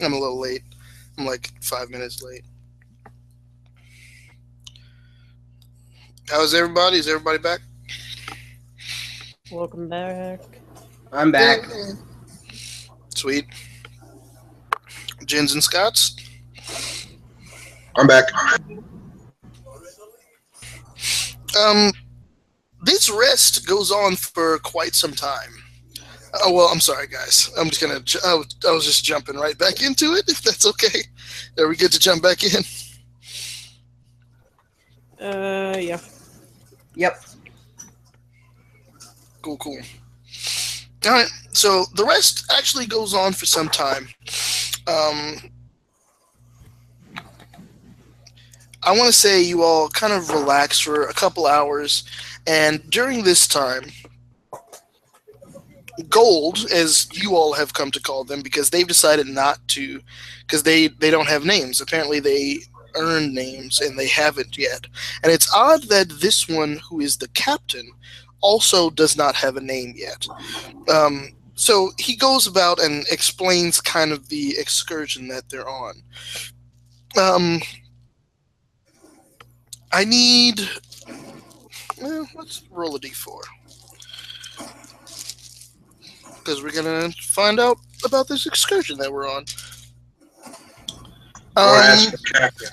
I'm a little late. I'm like 5 minutes late. How's everybody? Is everybody back? Welcome back. I'm back. Sweet. Gins and Scots? I'm back. Um, this rest goes on for quite some time. Oh, well, I'm sorry, guys. I'm just going to... I was just jumping right back into it, if that's okay. Are we good to jump back in? Yeah. Yep. Cool. All right, so the rest actually goes on for some time. I want to say you all kind of relax for a couple hours, and during this time, Gold, as you all have come to call them, because they've decided not to, because they don't have names. Apparently they earned names, and they haven't yet. And it's odd that this one, who is the captain, also does not have a name yet. So he goes about and explains kind of the excursion that they're on. I need... Well, let's roll a d4. Because we're going to find out about this excursion that we're on. I want to ask the captain,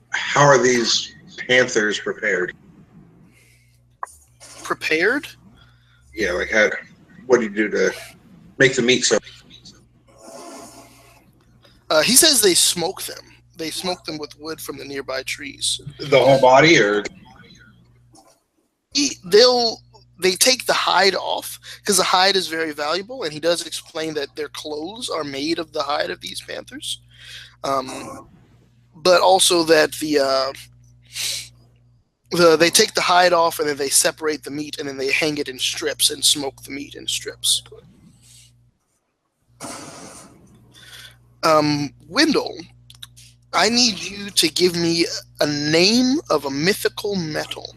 how are these panthers prepared? Prepared? Yeah, like what do you do to make the meat so? He says they smoke them. They smoke them with wood from the nearby trees. The whole body, or? They take the hide off, because the hide is very valuable, and he does explain that their clothes are made of the hide of these panthers. But also that they take the hide off, and then they separate the meat, and then they hang it in strips and smoke the meat in strips. Wendell, I need you to give me a name of a mythical metal.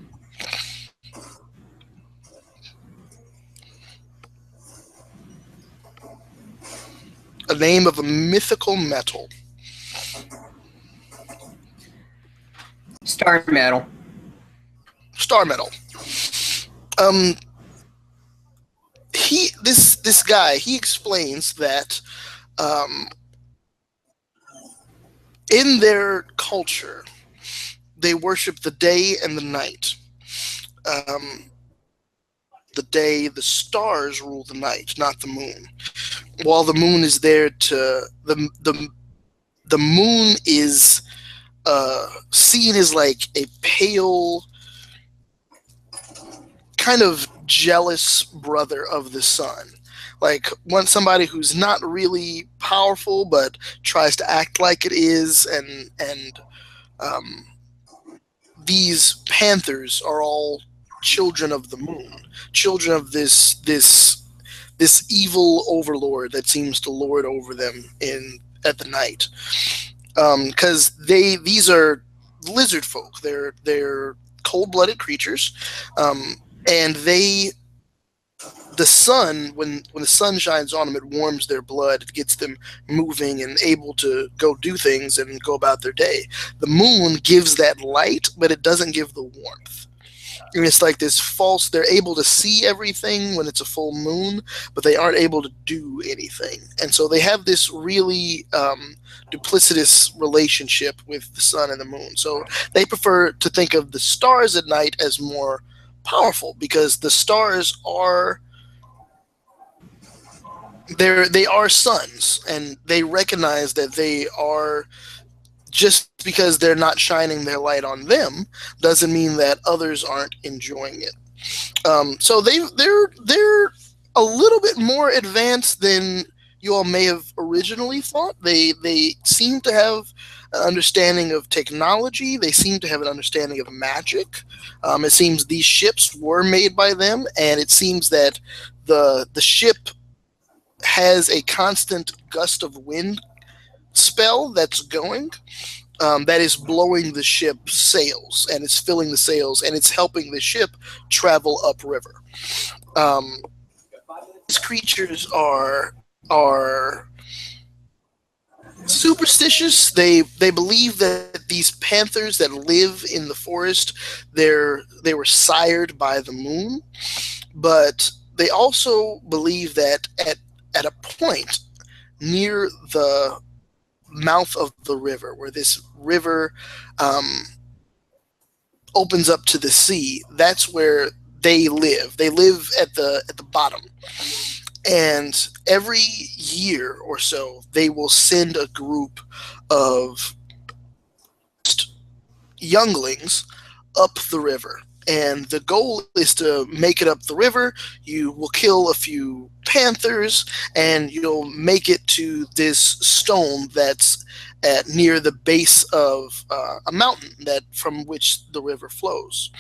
A name of a mythical metal. Star metal. Star metal. This guy, he explains that in their culture, they worship the day and the night. The day, the stars rule the night, not the moon. While the moon is there to the moon is seen as like a pale, kind of jealous brother of the sun. Like somebody who's not really powerful but tries to act like it is, and these panthers are all children of the moon, children of this evil overlord that seems to lord over them at the night. Because these are lizard folk. They're cold-blooded creatures, and the sun, when the sun shines on them, it warms their blood. It gets them moving and able to go do things and go about their day. The moon gives that light, but it doesn't give the warmth. And it's like this false, they're able to see everything when it's a full moon, but they aren't able to do anything. And so they have this really duplicitous relationship with the sun and the moon. So they prefer to think of the stars at night as more powerful, because the stars are... They are suns, and they recognize that they are... Just because they're not shining their light on them doesn't mean that others aren't enjoying it. So they're a little bit more advanced than you all may have originally thought. They seem to have an understanding of technology. They seem to have an understanding of magic. It seems these ships were made by them, and it seems that the ship has a constant gust of wind spell that's going, that is blowing the ship's sails, and it's filling the sails, and it's helping the ship travel upriver. These creatures are are superstitious. They believe that these panthers that live in the forest, they were sired by the moon, but they also believe that at a point near the mouth of the river, where this river um, opens up to the sea, that's where they live. They live at the bottom. And every year or so, they will send a group of younglings up the river. And the goal is to make it up the river. You will kill a few panthers, and you'll make it to this stone that's at near the base of a mountain that from which the river flows.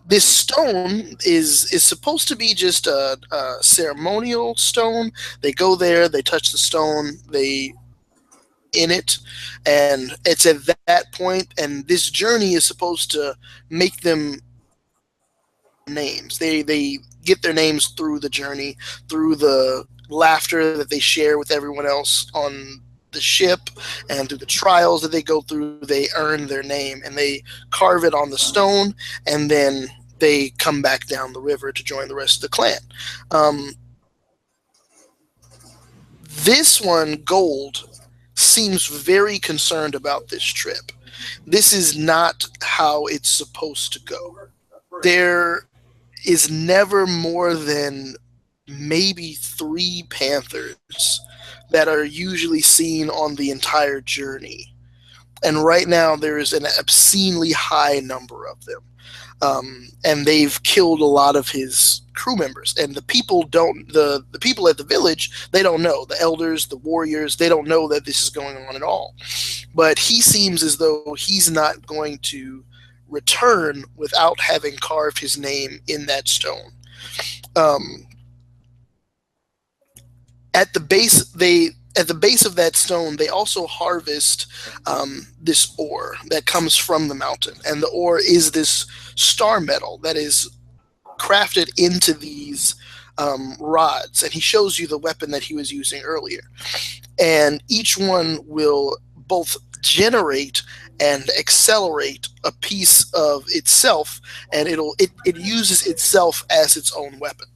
This stone is supposed to be just a ceremonial stone. They go there, they touch the stone, they in it, and it's at that point, and this journey is supposed to make them names. They get their names through the journey, through the laughter that they share with everyone else on the ship, and through the trials that they go through. They earn their name, and they carve it on the stone, and then they come back down the river to join the rest of the clan. Um, this one, Gold, seems very concerned about this trip. This is not how it's supposed to go. There is never more than maybe 3 panthers that are usually seen on the entire journey. And right now there is an obscenely high number of them. And they've killed a lot of his crew members. And the people the people at the village, they don't know. The elders, the warriors, they don't know that this is going on at all. But he seems as though he's not going to return without having carved his name in that stone. Um, at the base of that stone, they also harvest this ore that comes from the mountain, and the ore is this star metal that is crafted into these rods. And he shows you the weapon that he was using earlier, and each one will both generate and accelerate a piece of itself, and it uses itself as its own weapon.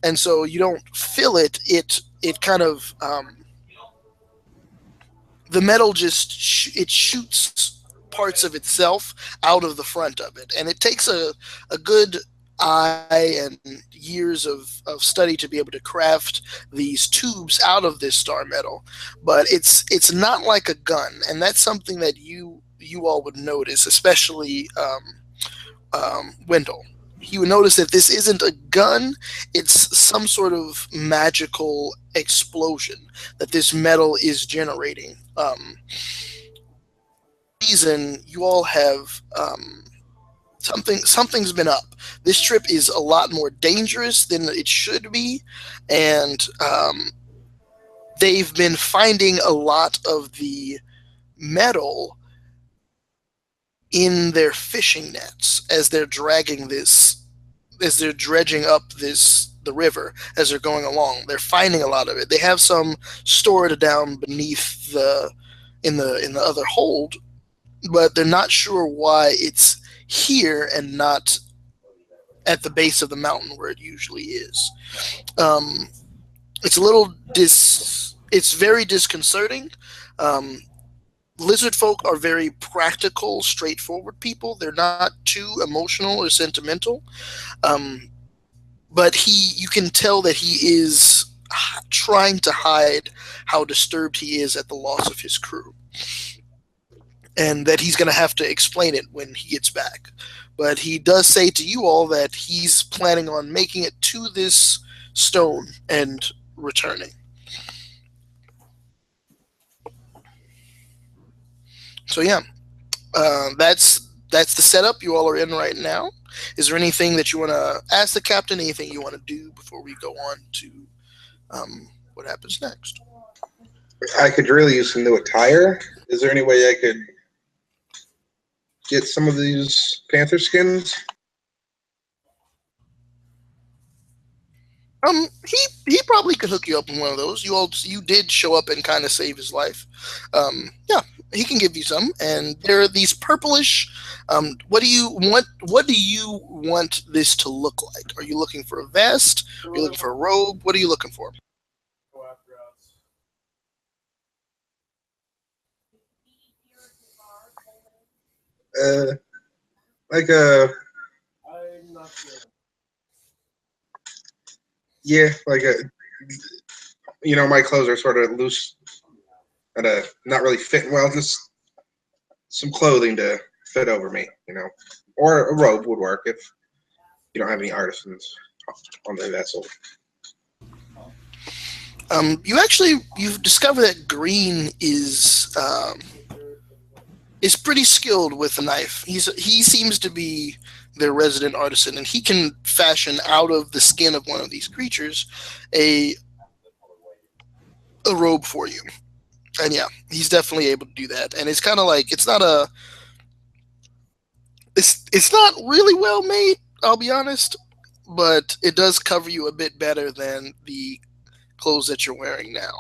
And so you don't fill it. It kind of the metal just it shoots parts of itself out of the front of it, and it takes a good eye and years of study to be able to craft these tubes out of this star metal. But it's not like a gun, and that's something that you all would notice, especially Wendell. You would notice that this isn't a gun, it's some sort of magical explosion that this metal is generating. Reason you all have something's been up. This trip is a lot more dangerous than it should be, and they've been finding a lot of the metal in their fishing nets as they're dredging up the river as they're going along. They're finding a lot of it. They have some stored down beneath in the other hold, but they're not sure why it's here and not at the base of the mountain where it usually is. It's a little it's very disconcerting. Lizard folk are very practical, straightforward people. They're not too emotional or sentimental. But you can tell that he is trying to hide how disturbed he is at the loss of his crew, and that he's going to have to explain it when he gets back. But he does say to you all that he's planning on making it to this stone and returning. So yeah, that's the setup you all are in right now. Is there anything that you want to ask the captain? Anything you want to do before we go on to what happens next? I could really use some new attire. Is there any way I could get some of these panther skins? He probably could hook you up in one of those. You did show up and kind of save his life. Yeah, he can give you some, and they're these purplish. What do you want? What do you want this to look like? Are you looking for a vest? Are you looking for a robe? What are you looking for? Uh, like a yeah, like a my clothes are sort of loose and not really fitting well. Just some clothing to fit over me, or a robe would work if you don't have any artisans on the vessel. You've discovered that Green is pretty skilled with a knife. He seems to be their resident artisan, and he can fashion out of the skin of one of these creatures a robe for you. And yeah, he's definitely able to do that. And it's kind of like it's not really well made. I'll be honest, but it does cover you a bit better than the clothes that you're wearing now.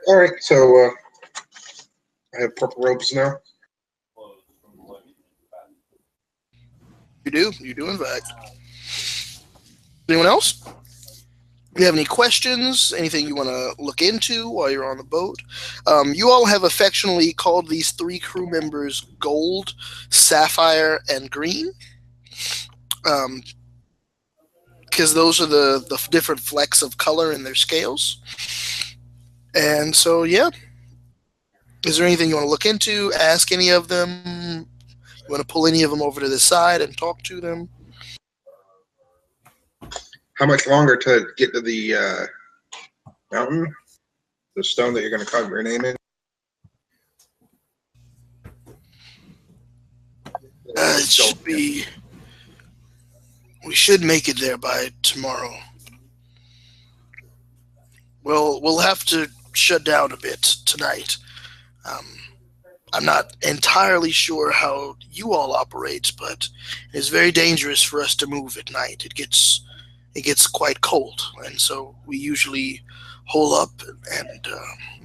All right, so I have purple robes now. You do in fact. Anyone else? Do you have any questions? Anything you want to look into while you're on the boat? You all have affectionately called these three crew members Gold, Sapphire, and Green. Because those are the different flecks of color in their scales. And so, yeah. Is there anything you want to look into? Ask any of them? You want to pull any of them over to the side and talk to them? How much longer to get to the mountain? The stone that you're going to carve your name in? It should be. We should make it there by tomorrow. Well, we'll have to shut down a bit tonight. I'm not entirely sure how you all operate, but it's very dangerous for us to move at night. It gets quite cold, and so we usually hole up and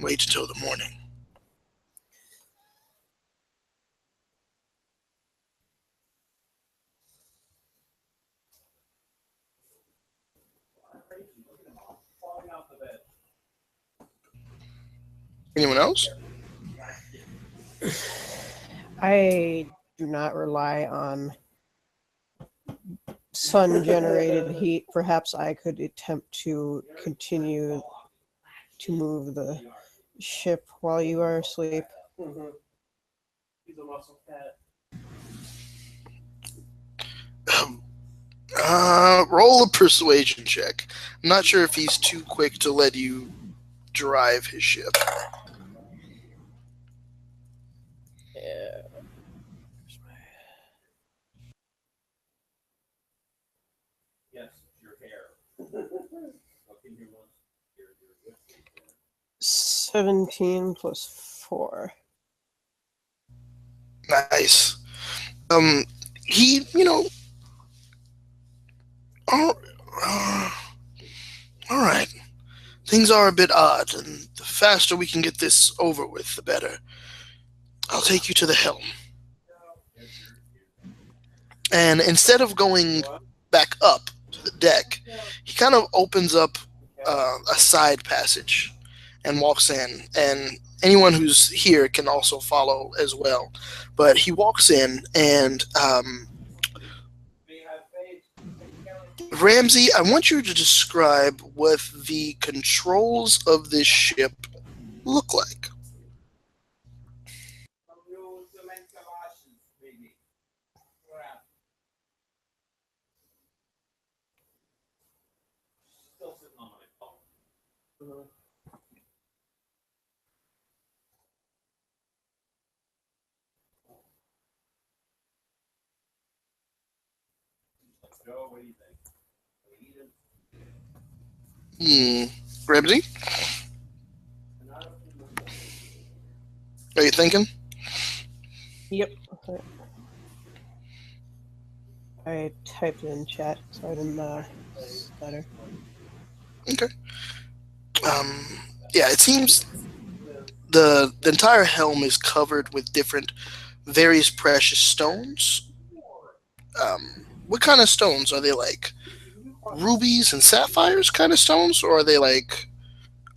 wait until the morning. Anyone else? I do not rely on sun-generated heat. Perhaps I could attempt to continue to move the ship while you are asleep. Roll a persuasion check. I'm not sure if he's too quick to let you drive his ship. Yeah. Yes, your hair. 17 plus 4. Nice. He, all right. Things are a bit odd, and the faster we can get this over with, the better. I'll take you to the helm. And instead of going back up to the deck, he kind of opens up a side passage and walks in. And anyone who's here can also follow as well. But he walks in, and Ramsey, I want you to describe what the controls of this ship look like. Joe, what do you think? Ramsey? Are you thinking? Yep. I typed it in chat, so I didn't stutter. Okay. Yeah, it seems the entire helm is covered with different, various precious stones. What kind of stones are they? Like rubies and sapphires kind of stones, or are they like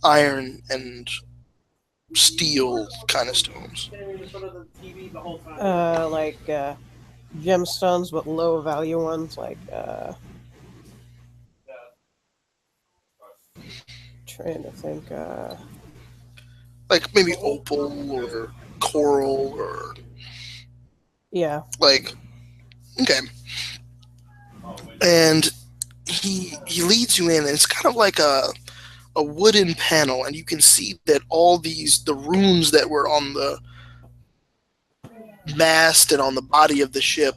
iron and steel kind of stones? Like gemstones, but low value ones, like trying to think. Like maybe opal or coral or Yeah. like okay. And he leads you in, and it's kind of like a wooden panel, and you can see that all the runes that were on the mast and on the body of the ship,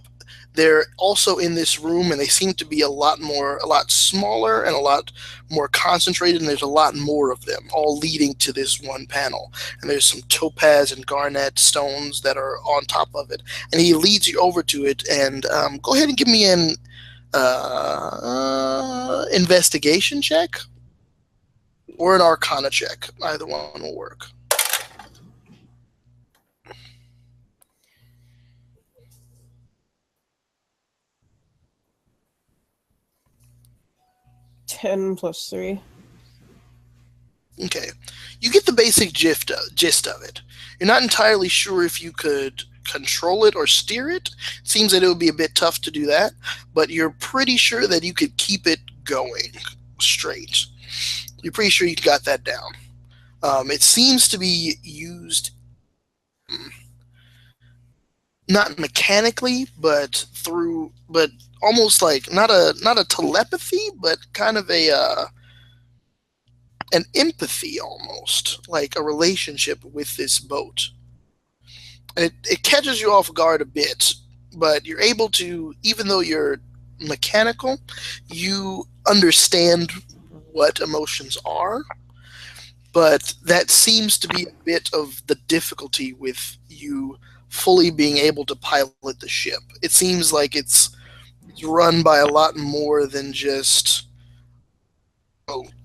they're also in this room, and they seem to be a lot smaller and a lot more concentrated, and there's a lot more of them all leading to this one panel. And there's some topaz and garnet stones that are on top of it, and he leads you over to it. And go ahead and give me an investigation check or an arcana check. Either one will work. 10 plus 3. Okay. You get the basic gist of it. You're not entirely sure if you could control it or steer it. Seems that it would be a bit tough to do that, but you're pretty sure that you could keep it going straight. You're pretty sure you got that down. It seems to be used not mechanically, but almost like not a telepathy, but kind of an empathy, almost like a relationship with this boat. And it catches you off guard a bit, but you're able to, even though you're mechanical, you understand what emotions are. But that seems to be a bit of the difficulty with you fully being able to pilot the ship. It seems like it's run by a lot more than just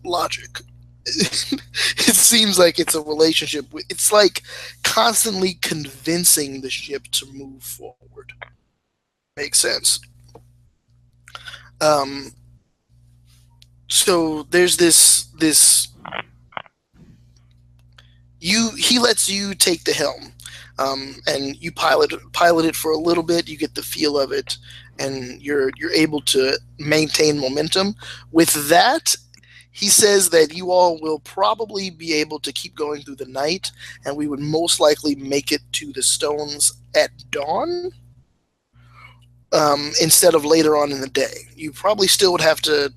logic. It seems like it's a relationship. It's like constantly convincing the ship to move forward. Makes sense. So there's this. He lets you take the helm, and you pilot it for a little bit. You get the feel of it, and you're able to maintain momentum. With that, he says that you all will probably be able to keep going through the night, and we would most likely make it to the stones at dawn, instead of later on in the day. You probably still would have to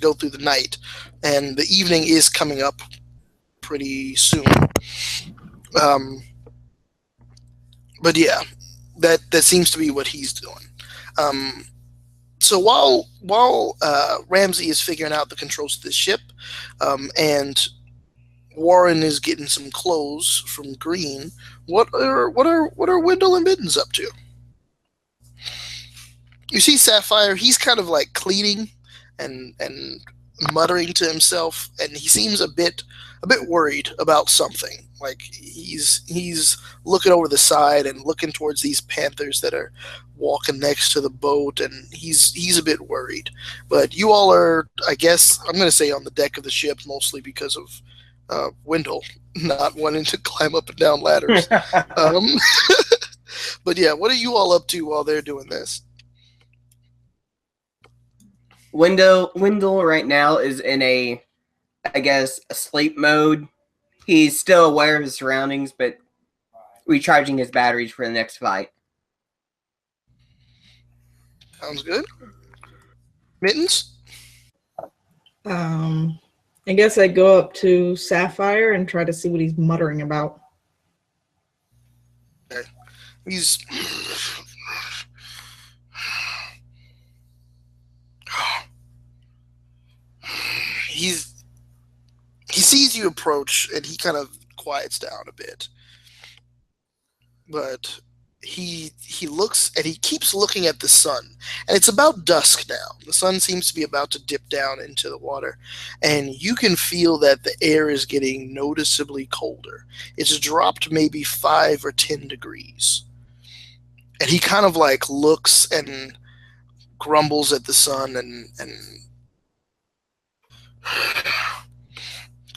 go through the night, and the evening is coming up pretty soon. But yeah, that seems to be what he's doing. So while Ramsey is figuring out the controls to the ship, and Warren is getting some clothes from Green, what are Wendell and Mittens up to? You see Sapphire, he's kind of like cleaning and muttering to himself, and he seems a bit worried about something. Like he's looking over the side and looking towards these panthers that are walking next to the boat, and he's a bit worried. But you all are, I guess, I'm going to say on the deck of the ship, mostly because of Wendell not wanting to climb up and down ladders. But yeah, what are you all up to while they're doing this? Wendell right now is in a sleep mode. He's still aware of his surroundings, but recharging his batteries for the next fight. Sounds good. Mittens? I guess I go up to Sapphire and try to see what he's muttering about. Okay. He sees you approach, and he kind of quiets down a bit. But he looks and he keeps looking at the sun, and it's about dusk now. The sun seems to be about to dip down into the water, and you can feel that the air is getting noticeably colder. It's dropped maybe 5 or 10 degrees, and he kind of like looks and grumbles at the sun and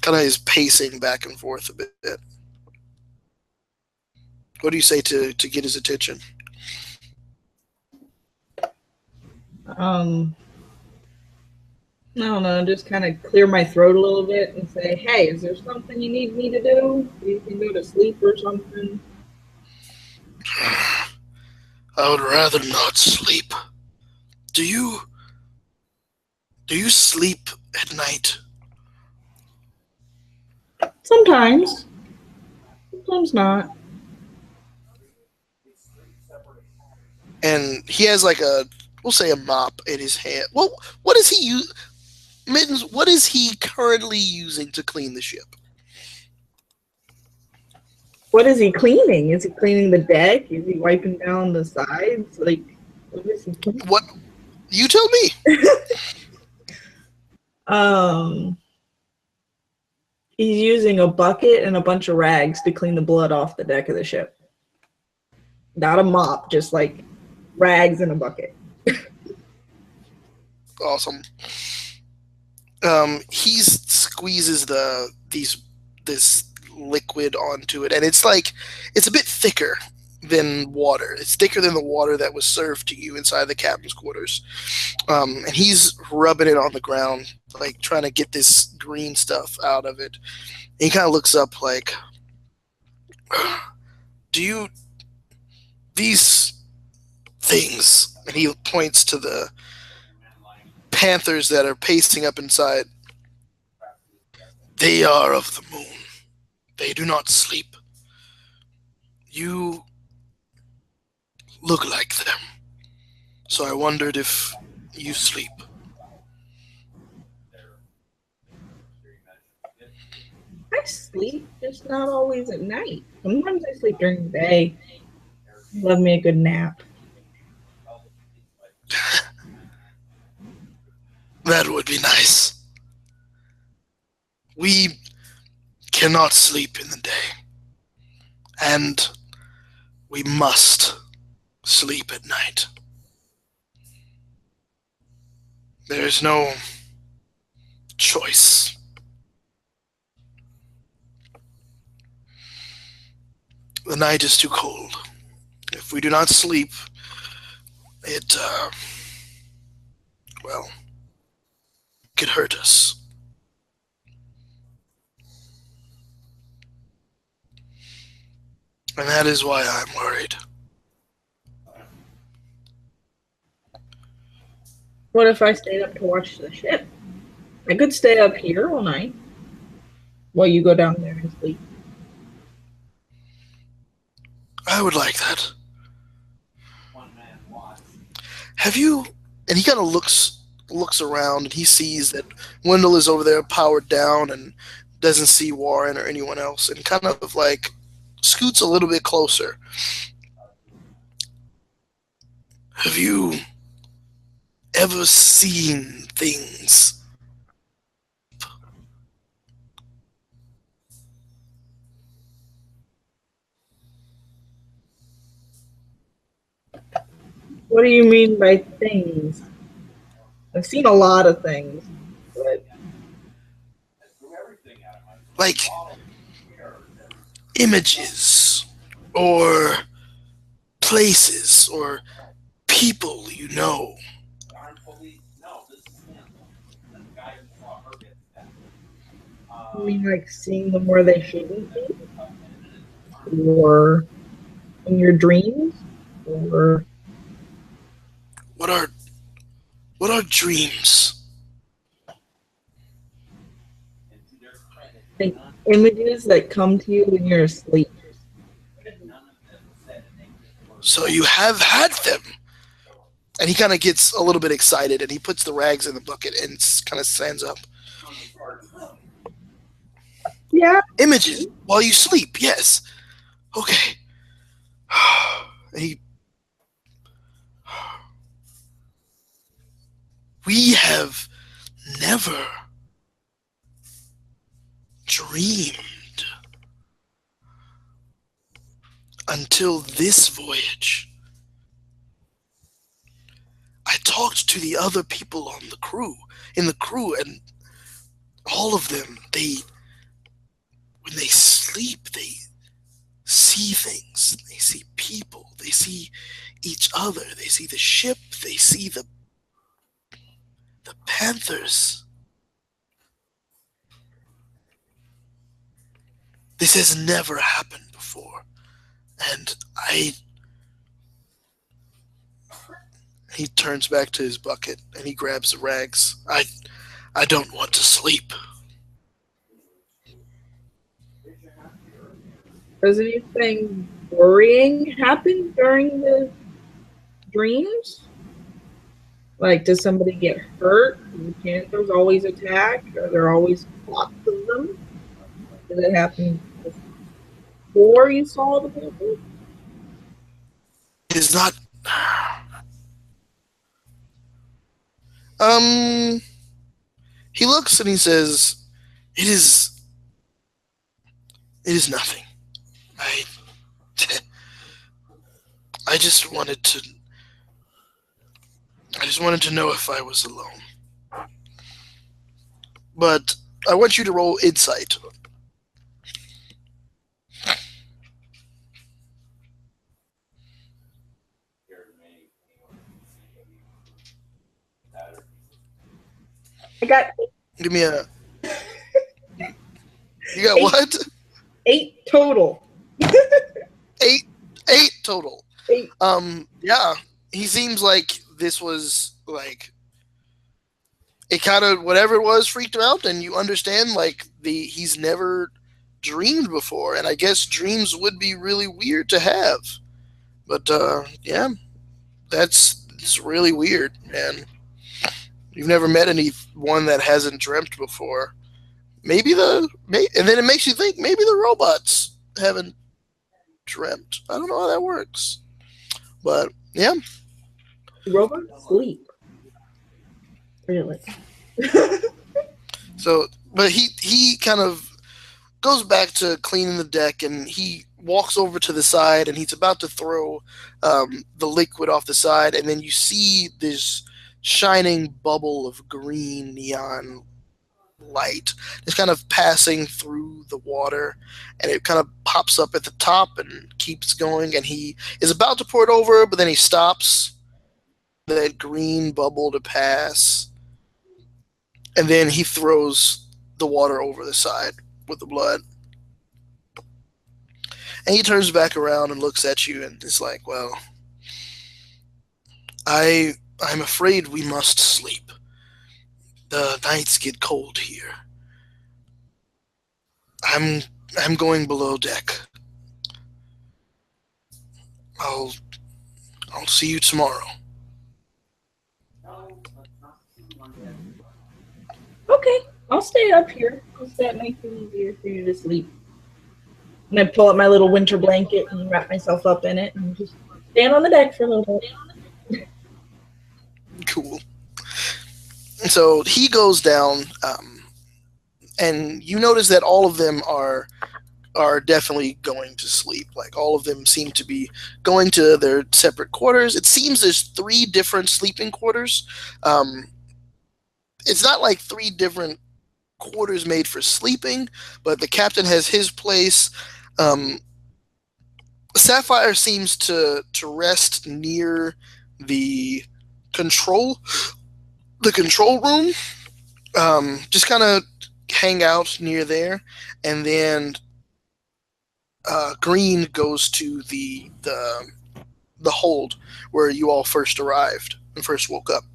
kind of is pacing back and forth a bit. What do you say to get his attention? I don't know, just kind of clear my throat a little bit and say, hey, is there something you need me to do? You can go to sleep or something? I would rather not sleep. Do you sleep at night? Sometimes. Sometimes not. And he has like we'll say a mop in his hand. Well, what is he use? Mittens, what is he currently using to clean the ship? What is he cleaning? Is he cleaning the deck? Is he wiping down the sides? Like, what is he cleaning? What? You tell me. He's using a bucket and a bunch of rags to clean the blood off the deck of the ship. Not a mop, just like rags in a bucket. Awesome. He squeezes this liquid onto it, and it's a bit thicker than water. It's thicker than the water that was served to you inside the captain's quarters. And he's rubbing it on the ground, like trying to get this green stuff out of it. And he kind of looks up like, these things, and he points to the panthers that are pacing up inside. They are of the moon. They do not sleep. You look like them. So I wondered if you sleep. I sleep, just not always at night. Sometimes I sleep during the day. Love me a good nap. That would be nice. We cannot sleep in the day. And we must sleep at night. There is no choice. The night is too cold. If we do not sleep, it could hurt us. And that is why I'm worried. What if I stayed up to watch the ship? I could stay up here all night while you go down there and sleep. I would like that. Have you? And he kind of looks around, and he sees that Wendell is over there powered down and doesn't see Warren or anyone else, and kind of like scoots a little bit closer. Have you ever seen things? What do you mean by things? I've seen a lot of things, but Like images or places or people you know. I mean like seeing them where they shouldn't be? Or in your dreams? Or What are dreams? like images that come to you when you're asleep. So you have had them. And he kind of gets a little bit excited, and he puts the rags in the bucket and kind of stands up. Yeah. Images while you sleep, yes. Okay. He, we have never dreamed until this voyage. I talked to the other people on the crew, and all of them, when they sleep, they see things. They see people. They see each other. They see the ship. They see the Panthers. This has never happened before. And he turns back to his bucket and he grabs the rags. I don't want to sleep. Does anything worrying happen during the dreams? Like, does somebody get hurt? Do the Panthers always attack? Are there always lots of them? Did it happen before you saw the Panthers? It is not. He looks and he says, "It is nothing. I just wanted to know if I was alone. But I want you to roll insight." I got Give me a. You got what? 8 total. Eight total. 8. Yeah. He seems like this was like it kind of whatever it was freaked him out, and you understand like he's never dreamed before, and I guess dreams would be really weird to have. But yeah, it's really weird, man. You've never met anyone that hasn't dreamt before. And then it makes you think maybe the robots haven't dreamt. I don't know how that works, but yeah. Robots sleep. Really? So, but he kind of goes back to cleaning the deck, and he walks over to the side, and he's about to throw the liquid off the side, and then you see this shining bubble of green neon light just kind of passing through the water, and it kind of pops up at the top and keeps going, and he is about to pour it over, but then he stops that green bubble to pass, and then he throws the water over the side with the blood, and he turns back around and looks at you and is like, well, I'm afraid we must sleep. The nights get cold here. I'm going below deck. I'll see you tomorrow. Okay, I'll stay up here because that makes it easier for you to sleep. And I pull up my little winter blanket and wrap myself up in it and just stand on the deck for a little bit. Cool. And so he goes down, and you notice that all of them are definitely going to sleep. Like all of them seem to be going to their separate quarters. It seems there's 3 different sleeping quarters. It's not like 3 different quarters made for sleeping, but the captain has his place. Sapphire seems to rest near the control room, just kind of hang out near there, and then Green goes to the hold where you all first arrived and first woke up,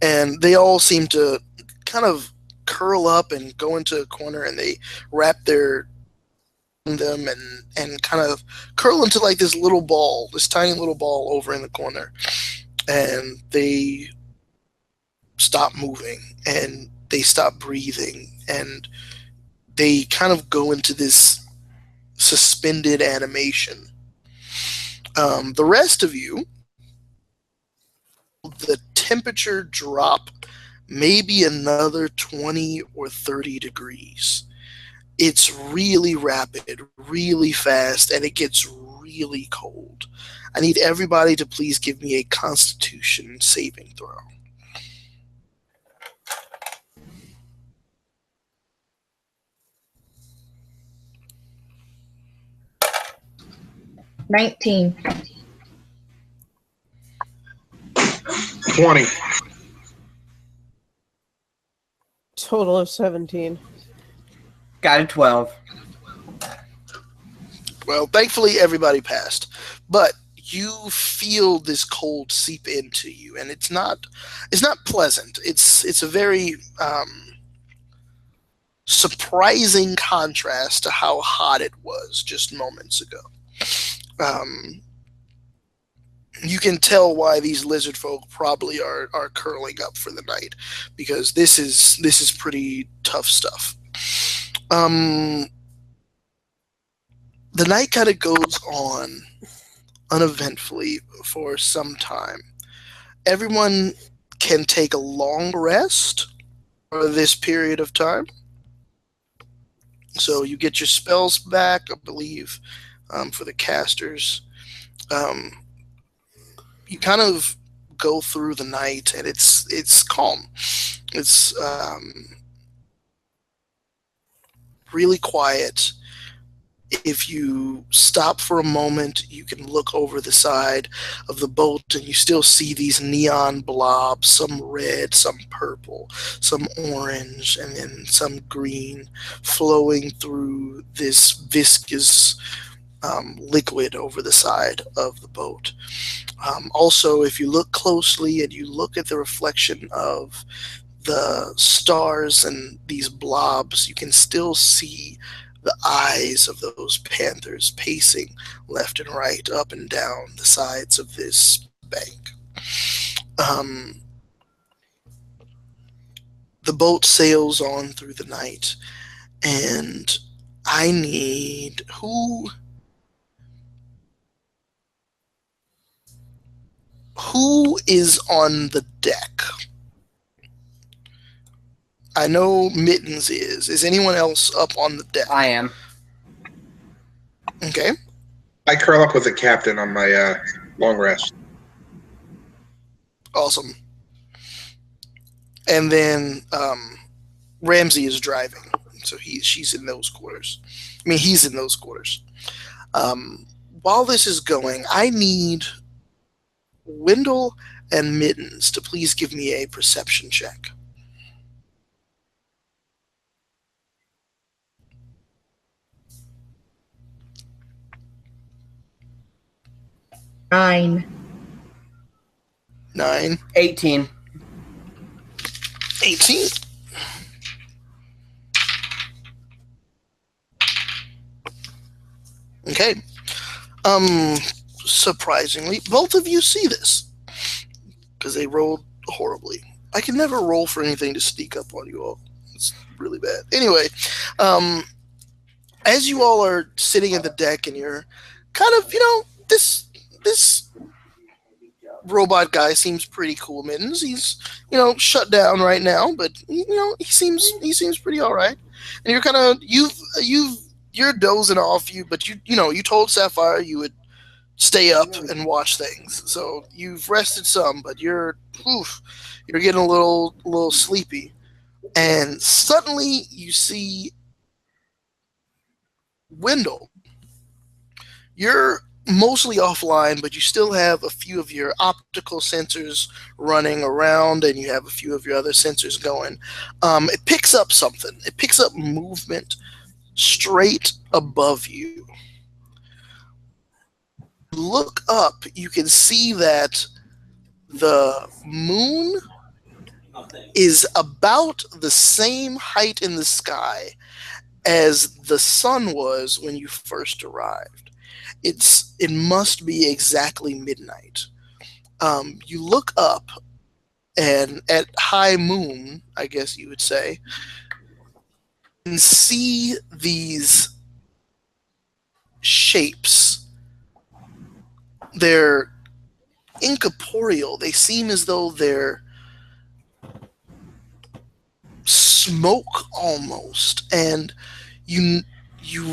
and they all seem to kind of curl up and go into a corner, and they wrap them and kind of curl into like this tiny little ball over in the corner, and they stop moving and they stop breathing, and they kind of go into this suspended animation. The rest of you, the temperature drop maybe another 20 or 30 degrees. It's really rapid, really fast, and it gets really cold. I need everybody to please give me a Constitution saving throw. 19. 20. Total of 17. Got a 12. Well, thankfully everybody passed, but you feel this cold seep into you, and it's not pleasant. It's a very surprising contrast to how hot it was just moments ago. You can tell why these lizard folk probably are curling up for the night, because this is pretty tough stuff. The night kind of goes on uneventfully for some time. Everyone can take a long rest for this period of time. So you get your spells back, I believe, for the casters. You kind of go through the night, and it's calm. It's really quiet. If you stop for a moment, you can look over the side of the boat, and you still see these neon blobs, some red, some purple, some orange, and then some green, flowing through this viscous liquid over the side of the boat. Also, if you look closely and you look at the reflection of the stars and these blobs, you can still see the eyes of those panthers pacing left and right, up and down the sides of this bank. The boat sails on through the night, and I need who is on the deck? I know Mittens is. Is anyone else up on the deck? I am. Okay. I curl up with the captain on my long rest. Awesome. And then Ramsey is driving, so she's in those quarters. I mean, he's in those quarters. While this is going, I need Wendell and Mittens to please give me a perception check. 9. 9. 18. 18. Okay. Surprisingly, both of you see this, because they rolled horribly. I can never roll for anything to sneak up on you all. It's really bad. Anyway, as you all are sitting at the deck, and you're kind of, this robot guy seems pretty cool, Mittens. He's, shut down right now, but he seems pretty all right. And you're kind of you're dozing off, but you told Sapphire you would stay up and watch things. So you've rested some, but you're getting a little sleepy. And suddenly you see Wendell. You're mostly offline, but you still have a few of your optical sensors running around, and you have a few of your other sensors going. It picks up something. It picks up movement straight above you. Look up, you can see that the moon is about the same height in the sky as the sun was when you first arrived. It must be exactly midnight. You look up, and at high moon, I guess you would say, and see these shapes they're incorporeal. They seem as though they're smoke almost, and you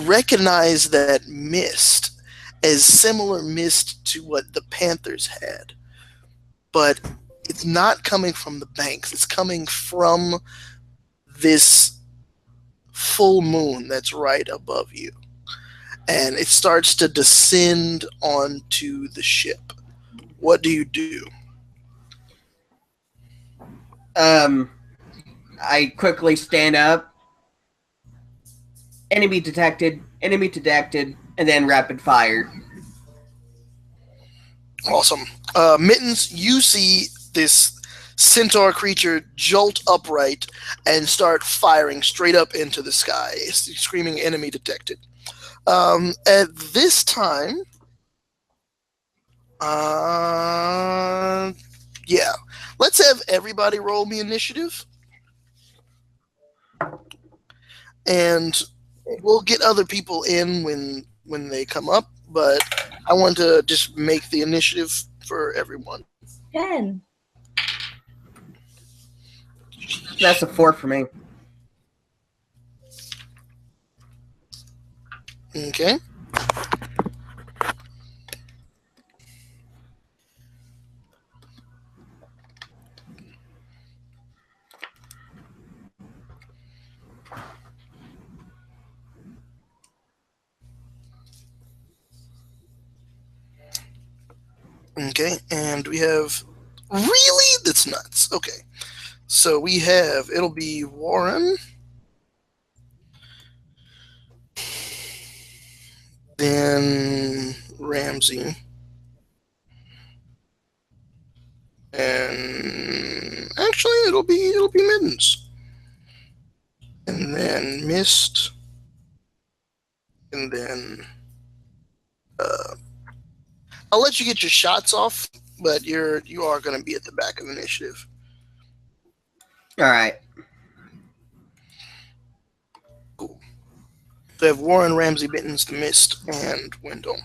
recognize that mist as similar mist to what the Panthers had, but it's not coming from the banks. It's coming from this full moon that's right above you, and it starts to descend onto the ship. What do you do? I quickly stand up. Enemy detected, and then rapid fire. Awesome. Mittens, you see this centaur creature jolt upright and start firing straight up into the sky, screaming enemy detected. At this time, yeah, let's have everybody roll me initiative. And we'll get other people in when they come up, but I want to just make the initiative for everyone. 10. That's a 4 for me. Okay. Okay, and we have... Really? That's nuts. Okay. So we have... It'll be Warren. Then Ramsey. And actually it'll be Mittens. And then Mist. And then I'll let you get your shots off, but you are going to be at the back of the initiative. All right. Cool. So we have Warren, Ramsey, Mittens, the Mist, and Wendell.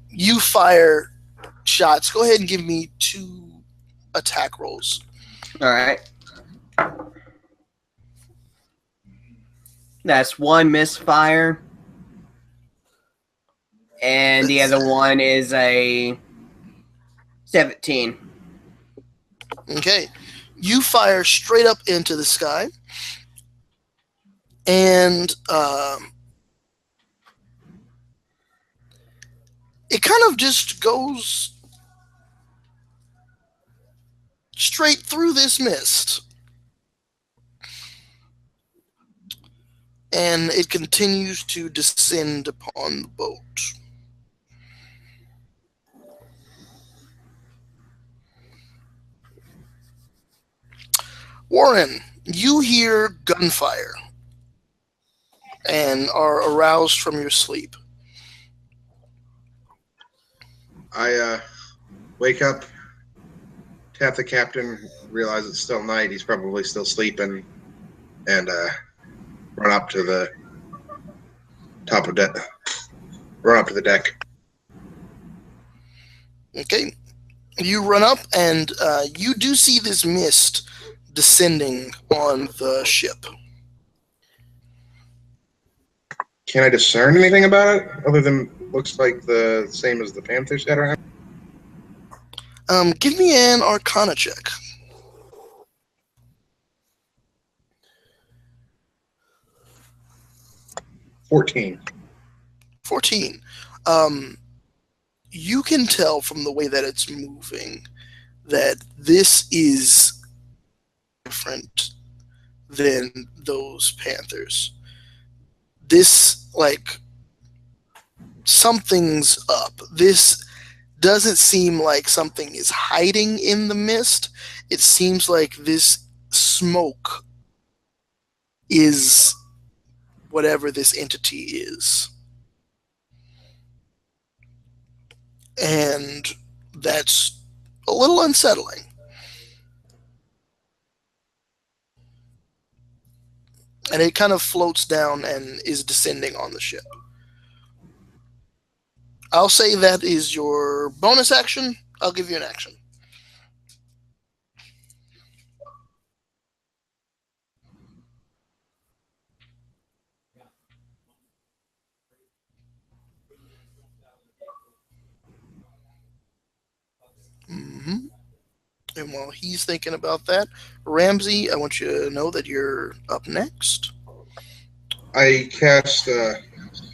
You fire shots. Go ahead and give me 2 attack rolls. All right. That's 1 misfire. And the other one is a 17. Okay. You fire straight up into the sky. And it kind of just goes straight through this mist. And it continues to descend upon the boat. Warren, you hear gunfire and are aroused from your sleep. I wake up, tap the captain, realize it's still night. He's probably still sleeping, and run up to the top of deck. Run up to the deck. Okay. You run up, and you do see this mist descending on the ship. Can I discern anything about it other than looks like the same as the Panthers had around? Give me an Arcana check. 14. 14. You can tell from the way that it's moving that this is different than those Panthers. This, like, something's up. This doesn't seem like something is hiding in the mist. It seems like this smoke is whatever this entity is. And that's a little unsettling. And it kind of floats down and is descending on the ship. I'll say that is your bonus action. I'll give you an action. hmm And while he's thinking about that, Ramsey, I want you to know that you're up next. I cast. Can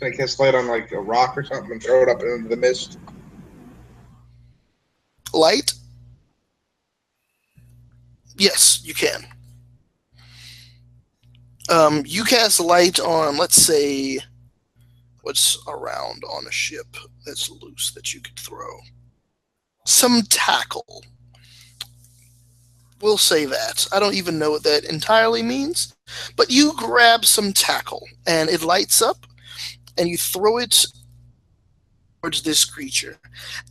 I cast light on like a rock or something and throw it up into the mist? Light? Yes, you can. You cast light on, let's say, what's around on a ship that's loose that you could throw. Some tackle. We'll say that. I don't even know what that entirely means, but you grab some tackle and it lights up and you throw it towards this creature.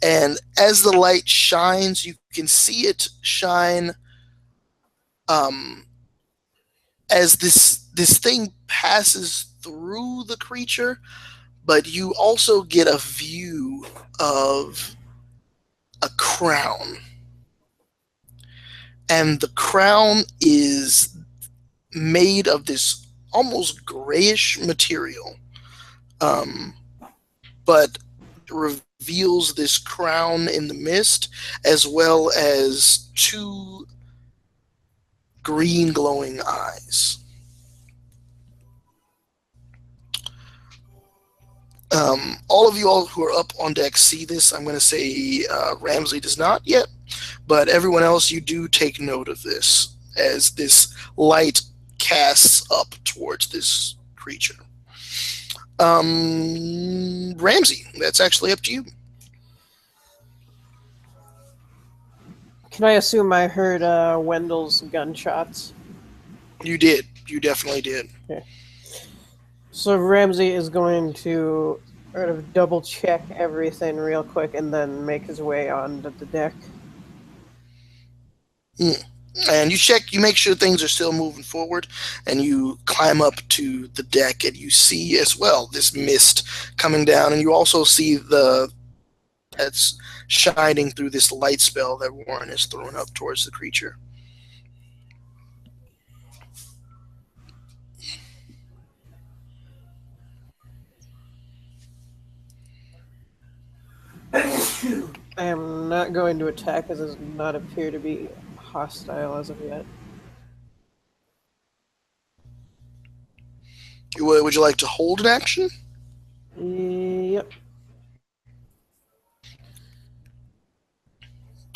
And as the light shines, you can see it shine as this thing passes through the creature, but you also get a view of a crown. And the crown is made of this almost grayish material, but reveals this crown in the mist, as well as two green glowing eyes. All of you all who are up on deck see this. I'm going to say Ramsey does not yet, but everyone else, you do take note of this as this light casts up towards this creature. Ramsey, that's actually up to you. Can I assume I heard Wendell's gunshots? You did. You definitely did. Okay. So Ramsey is going to sort of double check everything real quick and then make his way onto the deck. And you make sure things are still moving forward, and you climb up to the deck, and you see as well this mist coming down, and you also see that's shining through this light spell that Warren is throwing up towards the creature. I am not going to attack as it does not appear to be hostile as of yet. Would you like to hold an action? Yep.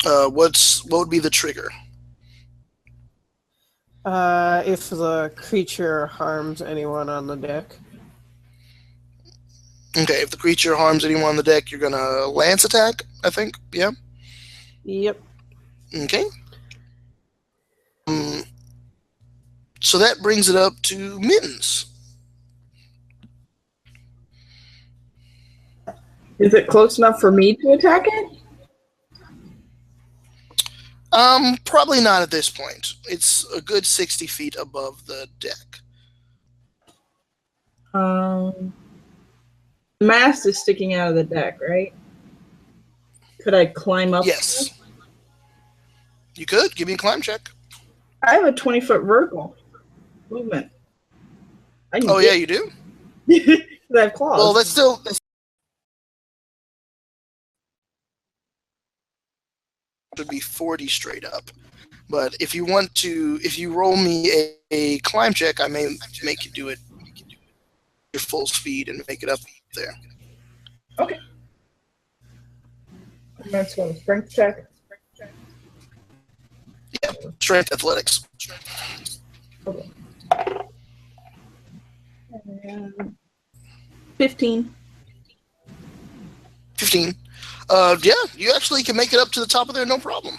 What would be the trigger? If the creature harms anyone on the deck. Okay, if the creature harms anyone on the deck, you're gonna lance attack, I think. Yeah. Yep. Okay. So that brings it up to Mittens. Is it close enough for me to attack it? Probably not at this point. It's a good 60 feet above the deck. The mast is sticking out of the deck, right? Could I climb up? Yes. You could. Give me a climb check. I have a 20-foot vertical movement. Oh, yeah, you do? I have claws. Well, that's would be 40 straight up. But if you roll me a climb check, I may make you do it your full speed and make it up there. Okay. That's going to strength check. Yeah, strength athletics. Okay. 15. 15. Yeah, you actually can make it up to the top of there, no problem.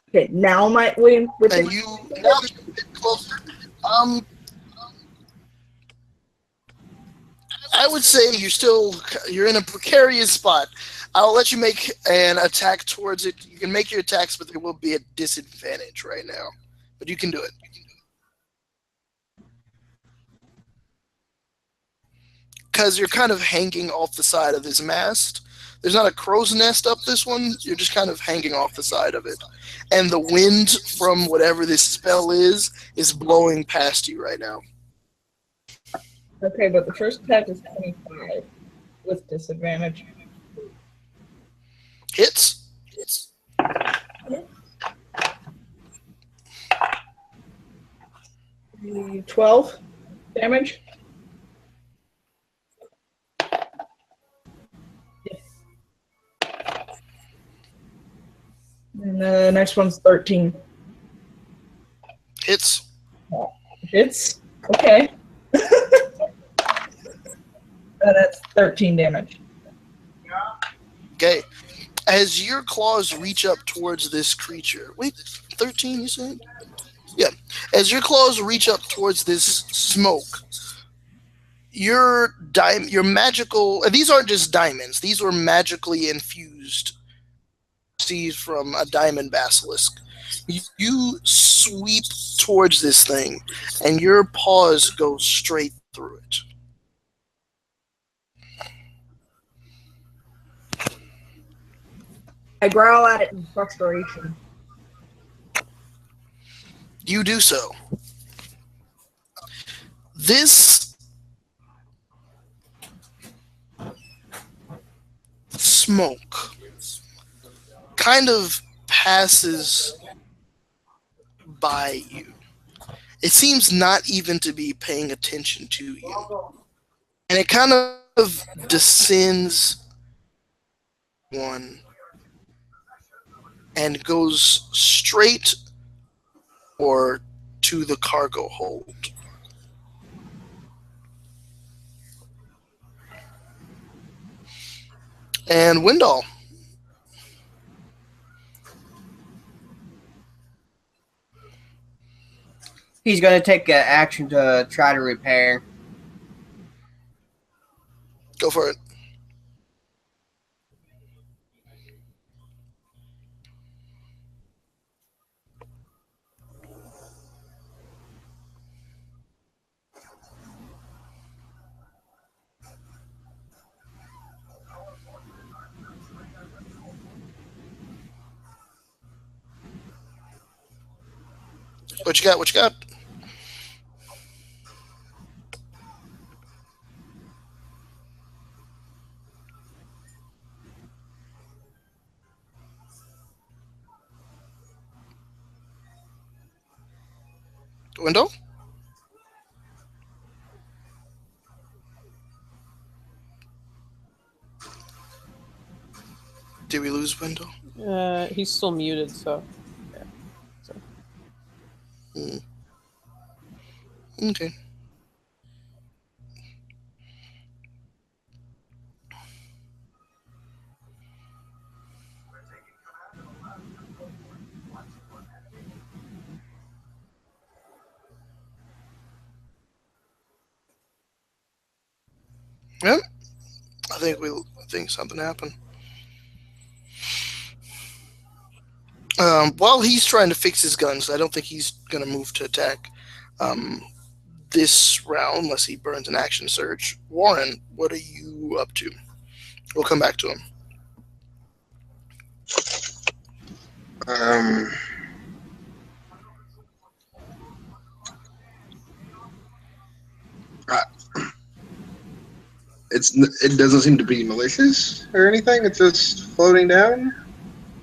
Okay, now my And you now that you're a bit closer. I would say you're in a precarious spot. I'll let you make an attack towards it. You can make your attacks, but there will be a disadvantage right now. But you can do it. because you're kind of hanging off the side of this mast. There's not a crow's nest up this one. You're just kind of hanging off the side of it. And the wind from whatever this spell is blowing past you right now. Okay, but the first attack is 25 with disadvantage. Hits. 12 damage. And the next one's 13. Hits. Hits. Okay. That's 13 damage. Okay. As your claws reach up towards this creature. Wait, 13 you said? Yeah. As your claws reach up towards this smoke, your magical... These aren't just diamonds. These were magically infused seeds from a diamond basilisk. You sweep towards this thing, and your paws go straight through it. I growl at it in frustration. You do so. This smoke kind of passes by you. It seems not even to be paying attention to you. And it kind of descends one and goes straight or to the cargo hold. And Windall. He's going to take action to try to repair. Go for it. What you got? What you got? Window? Did we lose Window? He's still muted, so yeah. Okay. Yep. I think something happened. While he's trying to fix his guns, I don't think he's going to move to attack this round unless he burns an action surge. Warren, what are you up to? We'll come back to him. It doesn't seem to be malicious or anything. It's just floating down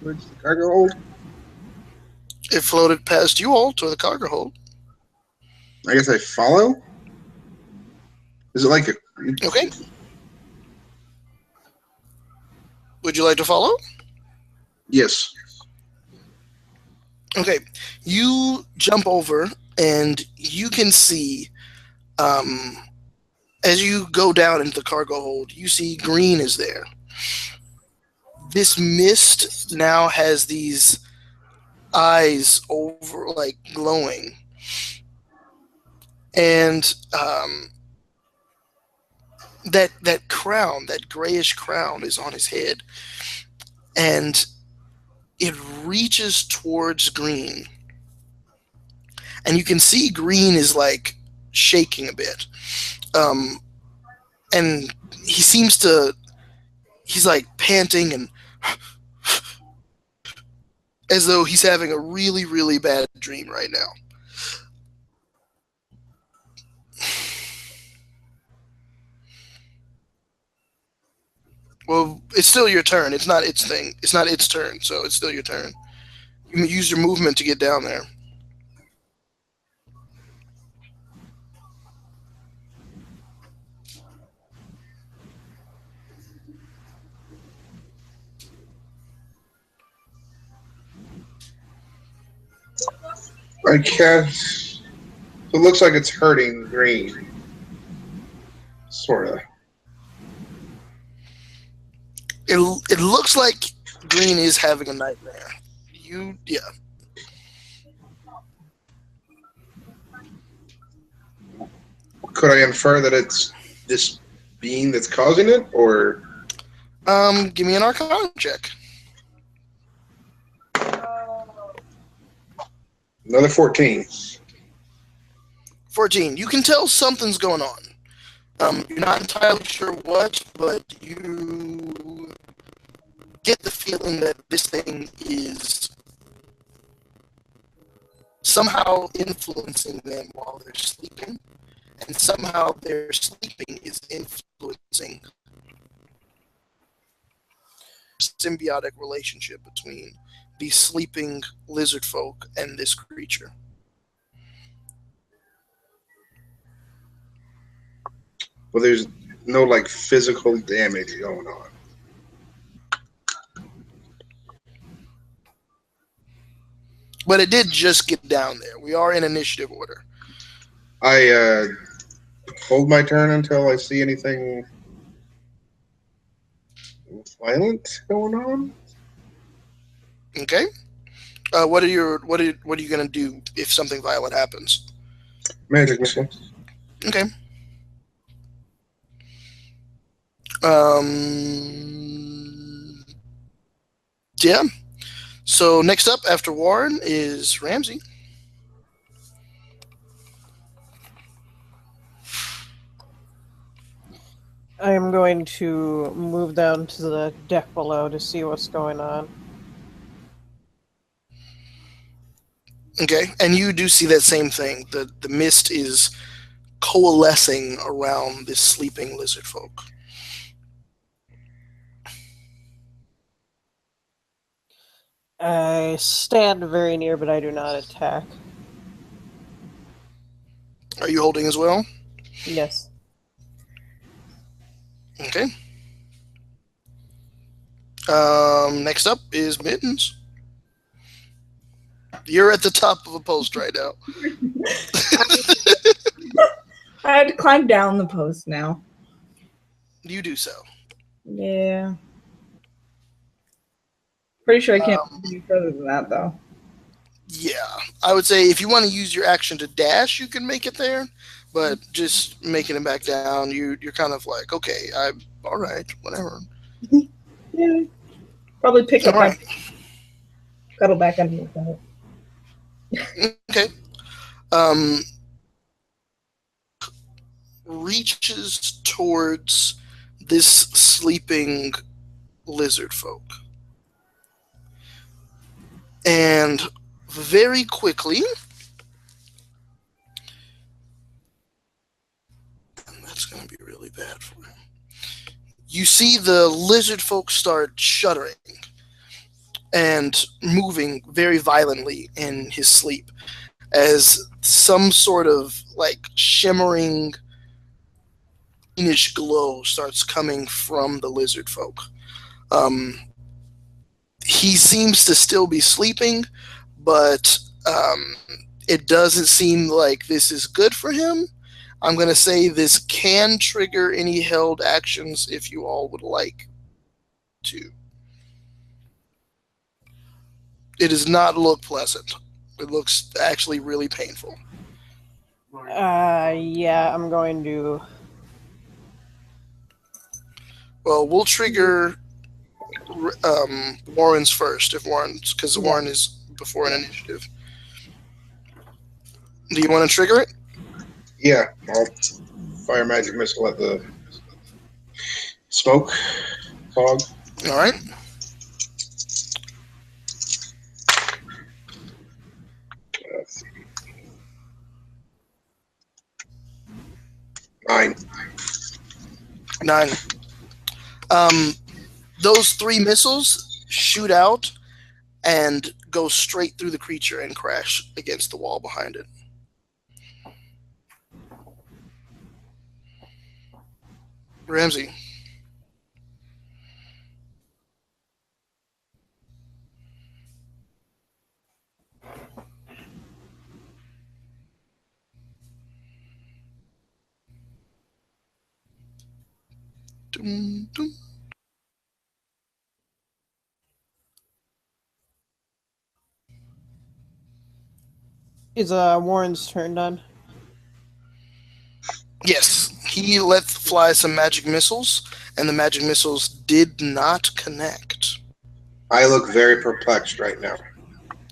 towards the cargo hold. It floated past you all to the cargo hold. I guess I follow. Is it like a... Okay. Would you like to follow? Yes. Okay. You jump over, and you can see, as you go down into the cargo hold, you see Green is there. This mist now has these eyes over, like, glowing. And that crown, that grayish crown, is on his head. And it reaches towards Green. And you can see Green is, like, shaking a bit. and he seems to. He's like panting and as though he's having a really, really bad dream right now. Well, it's still your turn. It's not its thing. It's not its turn, so it's still your turn. You can use your movement to get down there. I guess it looks like it's hurting Green. Sorta. It looks like Green is having a nightmare. Yeah. Could I infer that it's this being that's causing it, or Give me an Arcana check. another 14? 14. You can tell something's going on. You're not entirely sure what, but you get the feeling that this thing is somehow influencing them while they're sleeping, and somehow their sleeping is influencing symbiotic relationship between the sleeping lizard folk and this creature. Well, there's no like physical damage going on. But it did just get down there. We are in initiative order. I hold my turn until I see anything violent going on. Okay. What are you gonna do if something violent happens? Magic missile. Okay. Yeah. So next up after Warren is Ramsey. I am going to move down to the deck below to see what's going on. Okay, and you do see that same thing. The mist is coalescing around this sleeping lizard folk. I stand very near, but I do not attack. Are you holding as well? Yes. Okay. Next up is Mittens. You're at the top of a post right now. I had to climb down the post now. You do so. Yeah. Pretty sure I can't move any further than that, though. Yeah, I would say if you want to use your action to dash, you can make it there, but just making it back down, you're kind of like, okay, I'm all right, whatever. Yeah. Probably pick up All right. cuddle back under the bed. Okay. Reaches towards this sleeping lizard folk. And very quickly, that's going to be really bad for him. You see the lizard folk start shuddering and moving very violently in his sleep as some sort of like shimmering greenish glow starts coming from the lizard folk. He seems to still be sleeping, but it doesn't seem like this is good for him. I'm going to say this can trigger any held actions if you all would like to. It does not look pleasant. It looks actually really painful. Yeah, I'm going to... Well, we'll trigger Warren's first, if Warren's, because Warren is before an initiative. Do you want to trigger it? Yeah, I'll fire magic missile at the Smoke. Fog. All right. Let's see. 9. 9. Those 3 missiles shoot out and go straight through the creature and crash against the wall behind it. Ramsey. Dum, dum. Is Warren's turn done? Yes, he let fly some magic missiles, and the magic missiles did not connect. I look very perplexed right now.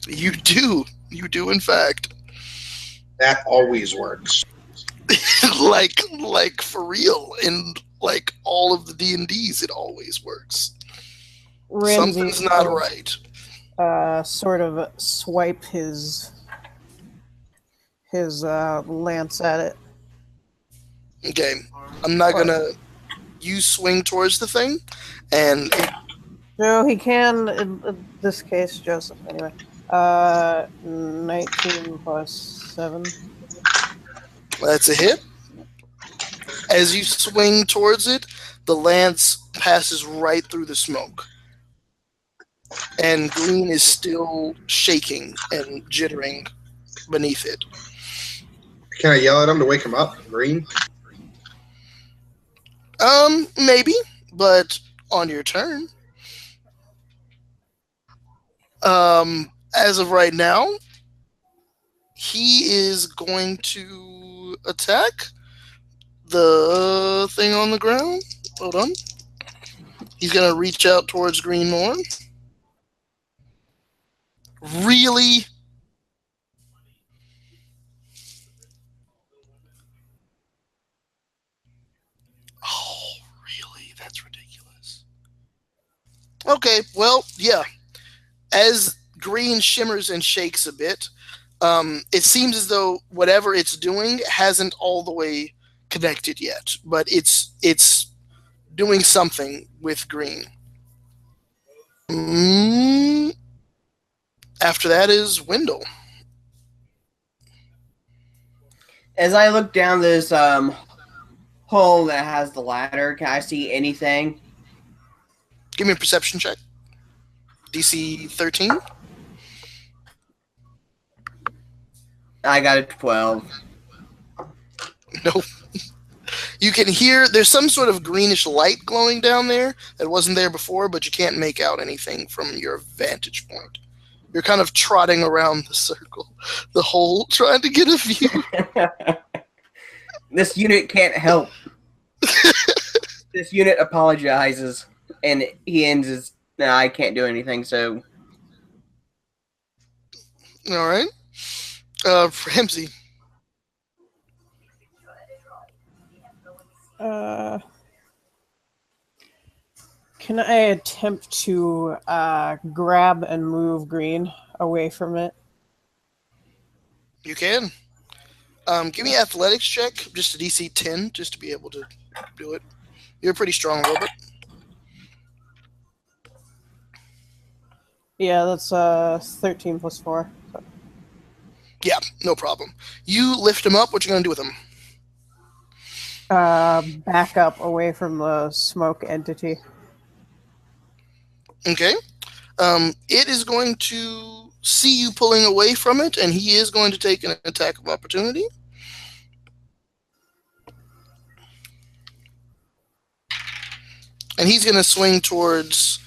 You do, in fact. That always works. like for real, in like all of the D&Ds, it always works. Ramsey Something's not right. Sort of swipe his lance at it. Okay, I'm not gonna. You swing towards the thing, and No, he can in this case, Joseph. Anyway, 19 plus 7. that's a hit. As you swing towards it, the lance passes right through the smoke. And Green is still shaking and jittering beneath it. Can I yell at him to wake him up? Green? Maybe, but on your turn. As of right now, he is going to attack the thing on the ground. Hold on. He's going to reach out towards Green more. Really? Oh, really? That's ridiculous. Okay, well, yeah. As Green shimmers and shakes a bit, it seems as though whatever it's doing hasn't all the way connected yet, but it's doing something with Green. After that is Wendell. As I look down this hole that has the ladder, can I see anything? Give me a perception check. DC 13. I got a 12. Nope. You can hear there's some sort of greenish light glowing down there that wasn't there before, but you can't make out anything from your vantage point. You're kind of trotting around the circle, the hole, trying to get a view. This unit can't help. This unit apologizes, and he ends his, no, I can't do anything, so. All right. Ramsey. Can I attempt to grab and move Green away from it? You can. Give me an athletics check, just a DC 10, just to be able to do it. You're a pretty strong robot. Yeah, that's 13 plus 4. So. Yeah, no problem. You lift him up. What you gonna do with him? Back up away from the smoke entity. Okay. It is going to see you pulling away from it, and he is going to take an attack of opportunity. And he's going to swing towards...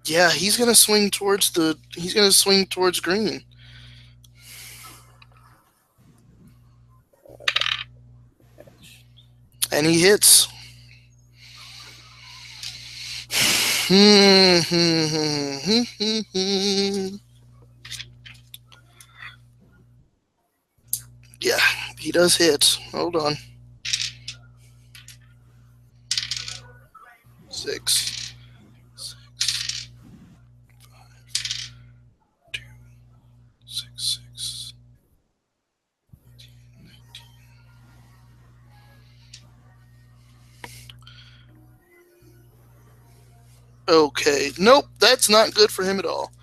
yeah, he's going to swing towards the... He's going to swing towards Green. And he hits. Yeah, He does hit. Hold on. 6. 2, 6, 6. Okay. Nope, that's not good for him at all.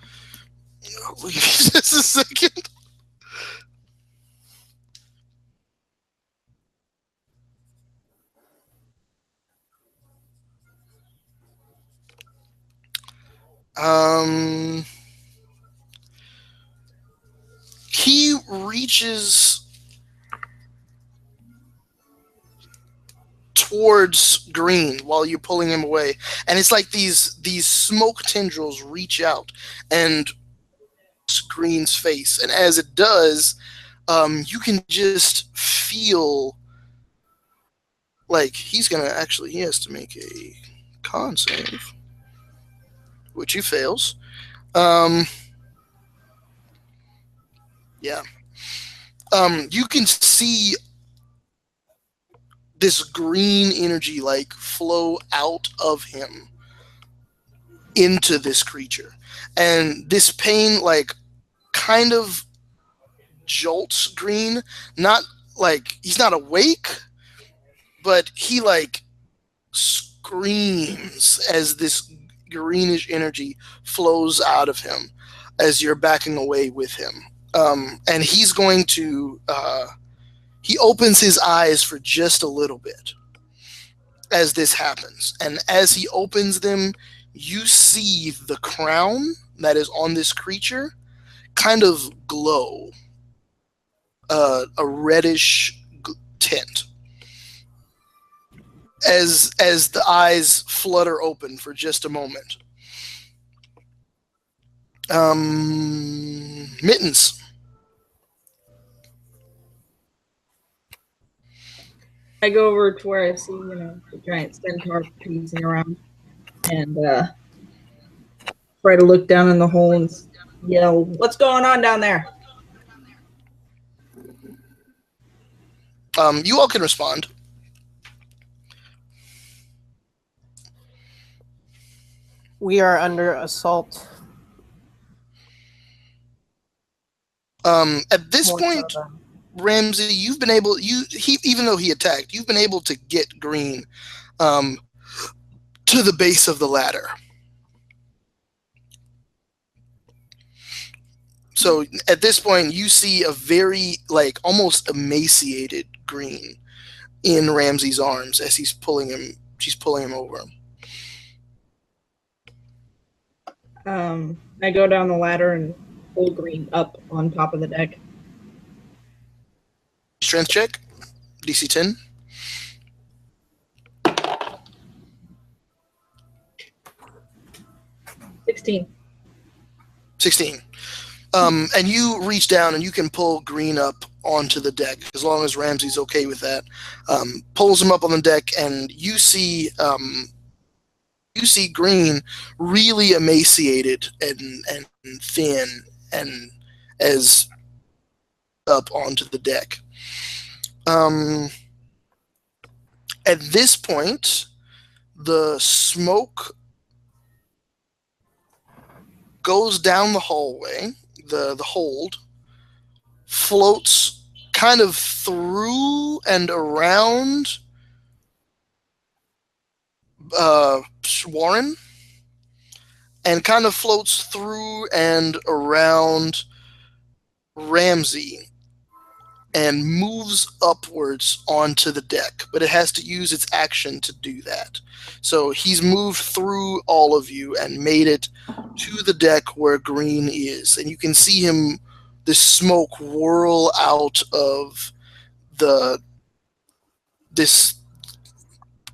Just a second. He reaches towards Green while you're pulling him away, and it's like these smoke tendrils reach out and Green's face, and as it does, you can just feel like he has to make a con save, which he fails. Yeah. You can see this green energy like flow out of him into this creature, and this pain like kind of jolts Green. Not like he's not awake, but he like screams as this greenish energy flows out of him as you're backing away with him. And he's going to he opens his eyes for just a little bit as this happens, and as he opens them, you see the crown that is on this creature kind of glow a reddish tint as the eyes flutter open for just a moment. Mittens. I go over to where I see, the giant centaur pacing around, and try to look down in the hole and yell, "What's going on down there?" You all can respond. We are under assault. At this More point, so than- Ramsey, you've been able even though he attacked, you've been able to get Green to the base of the ladder. So at this point, you see a very like almost emaciated Green in Ramsey's arms as she's pulling him over. I go down the ladder and pull Green up on top of the deck. Strength check, DC 10. $16. 16. And you reach down and you can pull Green up onto the deck as long as Ramsey's okay with that. Pulls him up on the deck, and you see Green really emaciated and thin and as up onto the deck. At this point, the smoke goes down the hallway. The hold floats kind of through and around Warren, and kind of floats through and around Ramsey and moves upwards onto the deck, but it has to use its action to do that. So he's moved through all of you and made it to the deck where Green is, and you can see him, the smoke whirl out of this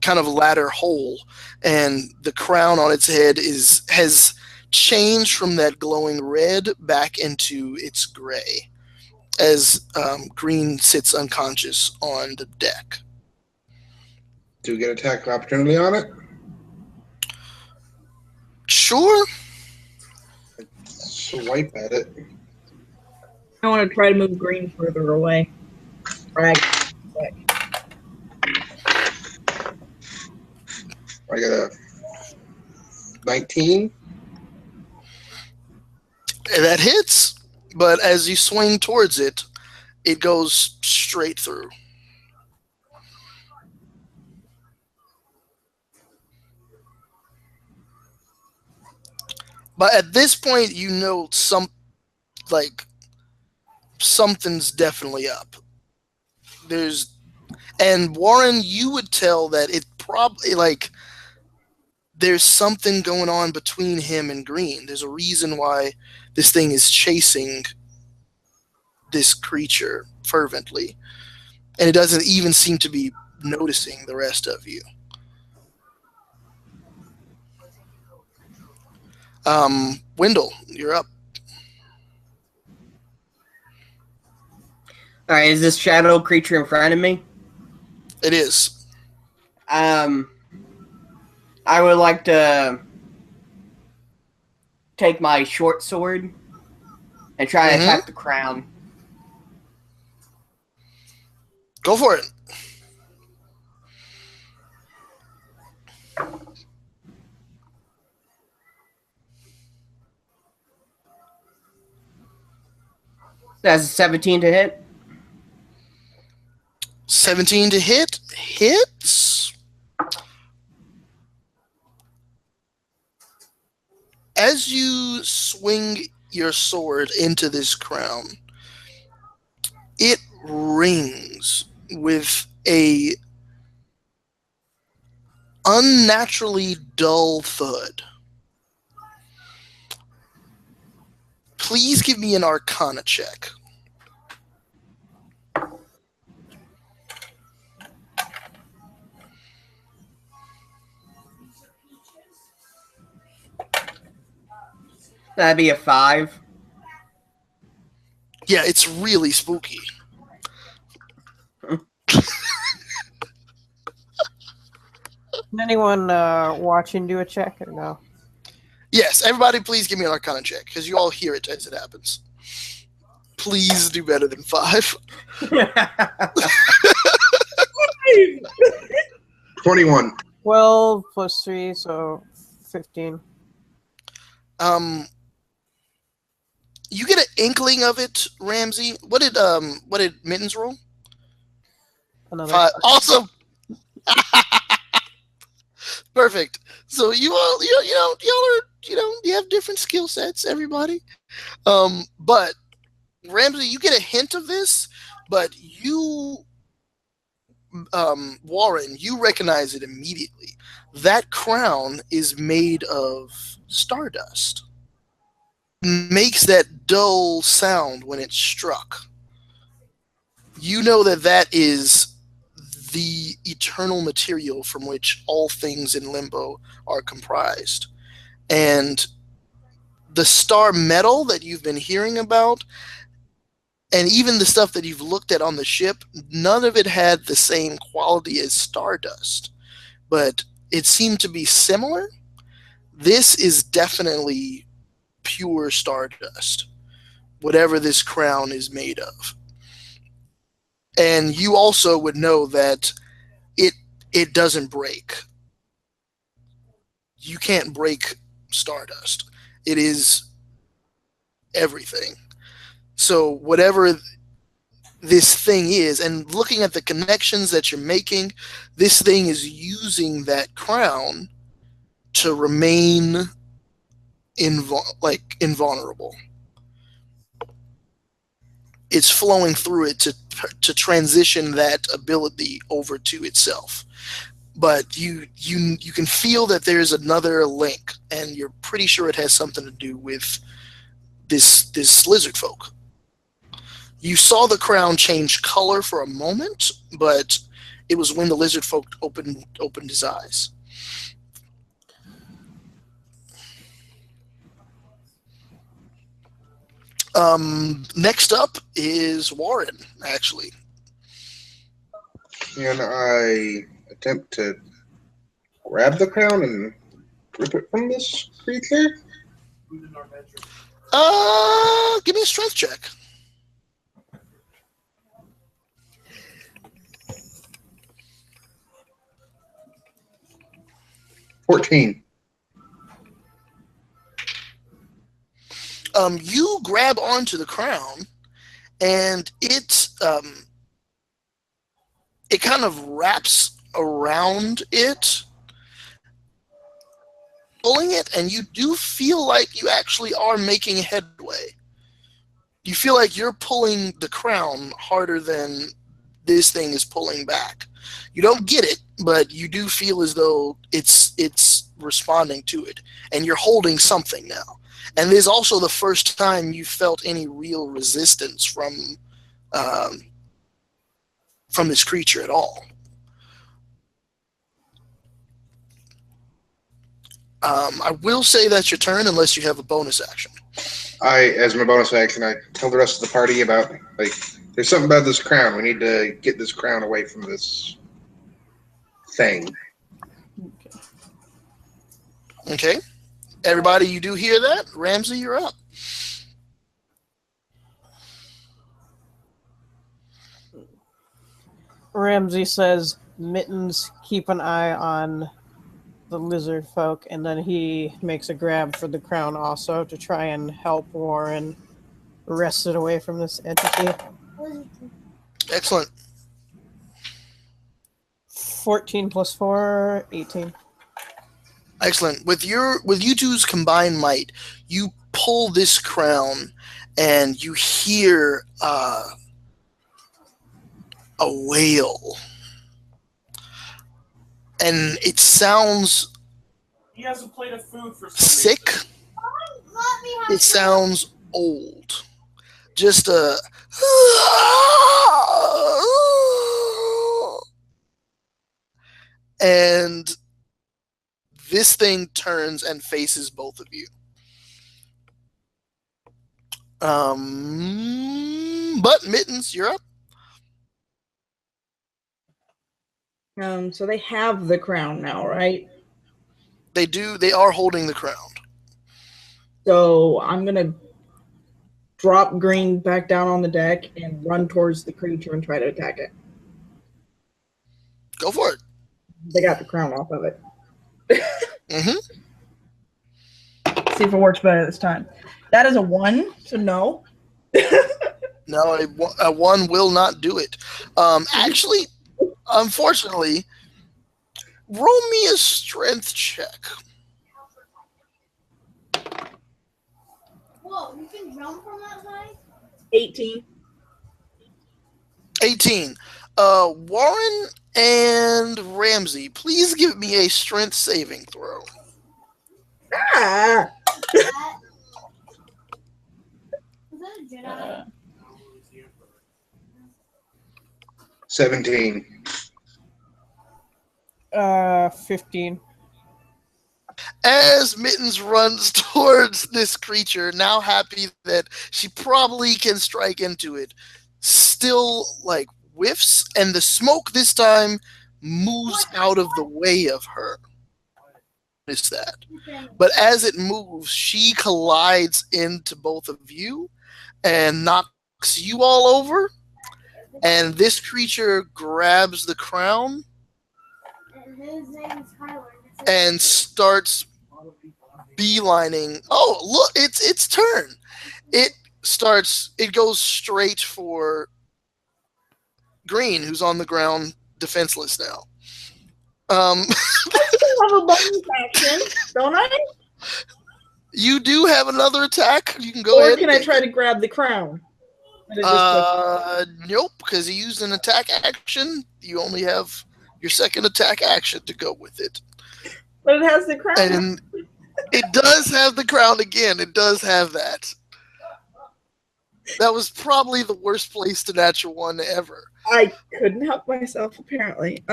kind of ladder hole, and the crown on its head has changed from that glowing red back into its gray as Green sits unconscious on the deck. Do we get attack opportunity on it? Sure. Swipe at it. I want to try to move Green further away. Right. I got a 19. And that hits, but as you swing towards it, it goes straight through. But at this point, you know something's definitely up. And Warren, you would tell that it probably there's something going on between him and Green. There's a reason why this thing is chasing this creature fervently, and it doesn't even seem to be noticing the rest of you. Wendell, you're up. All right, is this shadow creature in front of me? It is. I would like to take my short sword and try to attack the crown. Go for it. That's a 17 to hit. 17 to hit. Hits. As you swing your sword into this crown, it rings with a unnaturally dull thud. Please give me an Arcana check. That'd be a 5. Yeah, it's really spooky. Can anyone watching do a check or no? Yes, everybody please give me an Arcana check, because you all hear it as it happens. Please do better than 5. 21. 12 plus 3, so 15. You get an inkling of it, Ramsey. What did Mittens roll? Another 5. Awesome. Perfect. So you all, y'all are, you have different skill sets, everybody. But Ramsey, you get a hint of this, but you, Warren, you recognize it immediately. That crown is made of stardust. Makes that dull sound when it's struck. You know that is the eternal material from which all things in Limbo are comprised. And the star metal that you've been hearing about, and even the stuff that you've looked at on the ship, none of it had the same quality as stardust. But it seemed to be similar. This is definitely pure stardust, whatever this crown is made of. And you also would know that it doesn't break. You can't break stardust. It is everything. So whatever this thing is, and looking at the connections that you're making, this thing is using that crown to remain invulnerable. It's flowing through it to transition that ability over to itself. But you can feel that there's another link, and you're pretty sure it has something to do with this lizard folk. You saw the crown change color for a moment, but it was when the lizard folk opened his eyes. Next up is Warren, actually. And I attempt to grab the crown and rip it from this creature. Give me a strength check. 14. You grab onto the crown, and it kind of wraps around it, pulling it, and you do feel like you actually are making headway. You feel like you're pulling the crown harder than this thing is pulling back. You don't get it, but you do feel as though it's responding to it, and you're holding something now. And this is also the first time you felt any real resistance from this creature at all. I will say that's your turn unless you have a bonus action. As my bonus action, I tell the rest of the party about, like, there's something about this crown. We need to get this crown away from this thing. Okay. Everybody, you do hear that? Ramsey, you're up. Ramsey says, Mittens, keep an eye on the lizard folk, and then he makes a grab for the crown also to try and help Warren wrest it away from this entity. Excellent. 14 plus 4, 18. Excellent. With you two's combined might, you pull this crown, and you hear a wail, and it sounds He has a plate of food for some sick. reason. It sounds old. Just a and this thing turns and faces both of you. But Mittens, you're up. So they have the crown now, right? They do. They are holding the crown. So I'm gonna drop Green back down on the deck and run towards the creature and try to attack it. Go for it. They got the crown off of it. Mm-hmm. See if it works better this time. That is a 1, so no. No, a 1 will not do it. Actually, unfortunately, roll me a strength check. Whoa, you can jump from that high? 18. 18. Warren and Ramsey, please give me a strength saving throw. Ah! Was that a Jedi? 17. 15. As Mittens runs towards this creature, now happy that she probably can strike into it, still like whiffs, and the smoke this time moves out of the way of her. Notice that. But as it moves, she collides into both of you and knocks you all over. And this creature grabs the crown His name is Kyler. and starts beelining. Oh, look, it's its turn. It goes straight for Green, who's on the ground defenseless now. I have a bonus action, don't I? You do have another attack. You can go Or ahead. can I try to grab the crown? And it just Nope, because he used an attack action. You only have your second attack action to go with it. but it has the crown. And it does have the crown again. It does have that. That was probably the worst place to natural one ever. I couldn't help myself, apparently.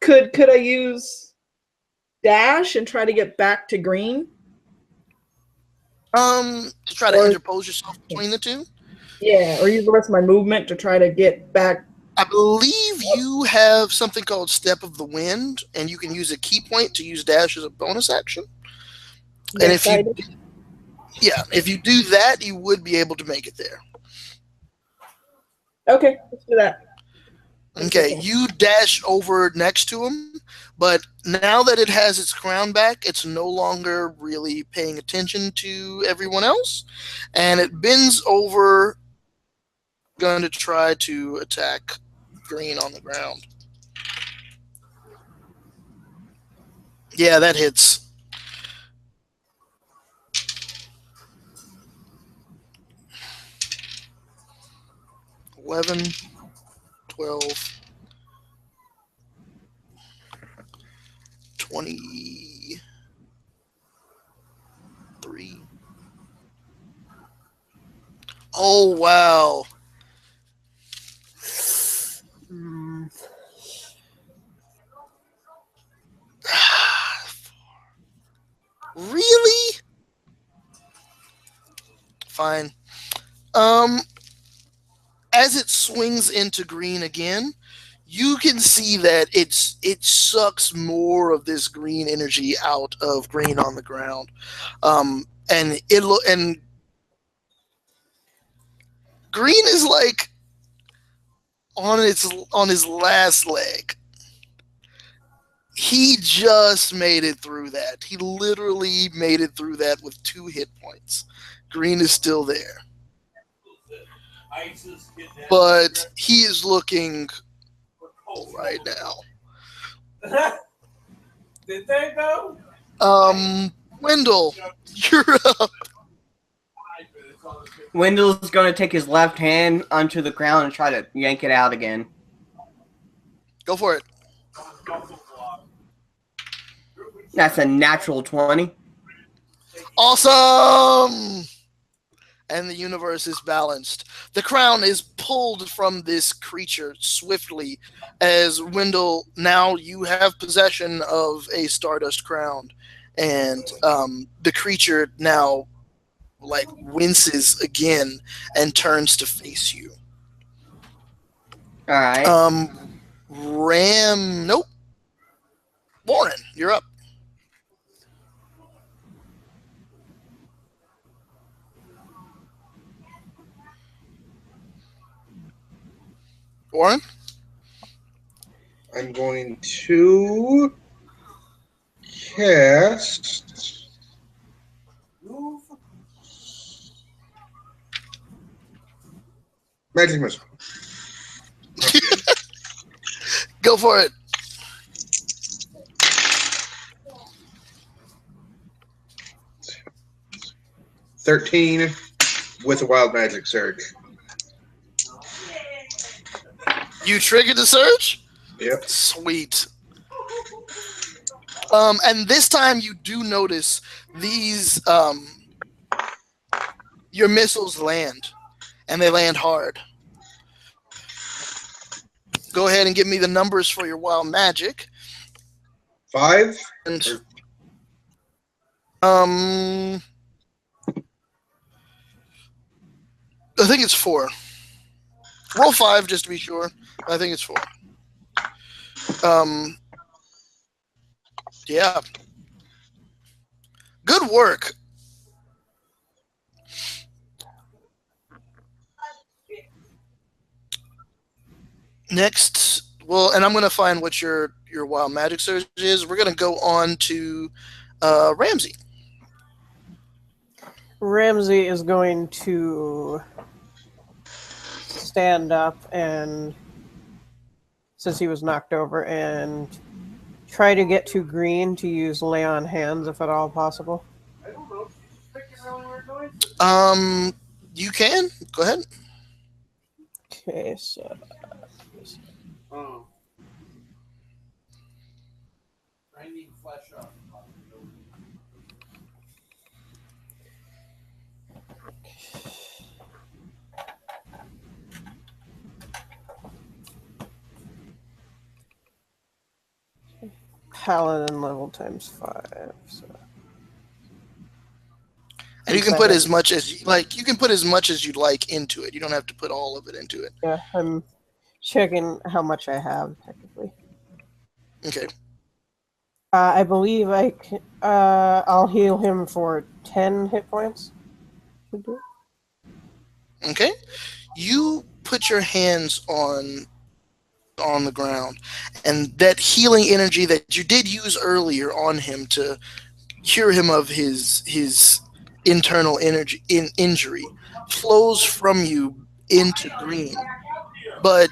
Could I use dash and try to get back to Green? To try to Or- interpose yourself between the two. Yeah, or use the rest of my movement to try to get back. I believe you have something called Step of the Wind, and you can use a key point to use dash as a bonus action. And Yes, if you do that, you would be able to make it there. Okay, let's do that. Okay, you dash over next to him, but now that it has its crown back, it's no longer really paying attention to everyone else, and it bends over, going to try to attack Green on the ground. Yeah, that hits. $11, $12, $23. Oh, wow. Really? Fine. As it swings into Green again, you can see that it sucks more of this green energy out of Green on the ground, and and Green is like on his last leg. He just made it through that. He literally made it through that with 2 hit points. Green is still there, but he is looking right now. Did they go? Wendell, you're up. Wendell's going to take his left hand onto the ground and try to yank it out again. Go for it. That's a natural 20. Awesome! And the universe is balanced. The crown is pulled from this creature swiftly as Wendell, now you have possession of a Stardust crown. And the creature now like winces again and turns to face you. All right. Nope. Warren, you're up. Warren? I'm going to cast Magic Missile. Go for it. $13 with a Wild Magic Surge. You triggered the surge? Yep. Sweet. And this time you do notice these your missiles land, and they land hard. Go ahead and give me the numbers for your wild magic. 5. And I think it's 4. Roll 5 just to be sure. I think it's 4. Yeah. Good work. Next, well, and I'm going to find what your wild magic surge is. We're going to go on to Ramsey. Ramsey is going to stand up and, since he was knocked over, and try to get to Green to use lay on hands if at all possible. I don't know. She's making really weird noises. You can go ahead. Okay, so Oh. I need flesh up. Paladin level times 5. So. And you can put as much as you can put as much as you'd like into it. You don't have to put all of it into it. Yeah, I'm checking how much I have technically. Okay. I believe I can, I'll heal him for 10 hit points. Okay. You put your hands on on the ground. And that healing energy that you did use earlier on him to cure him of his internal injury flows from you into Green, but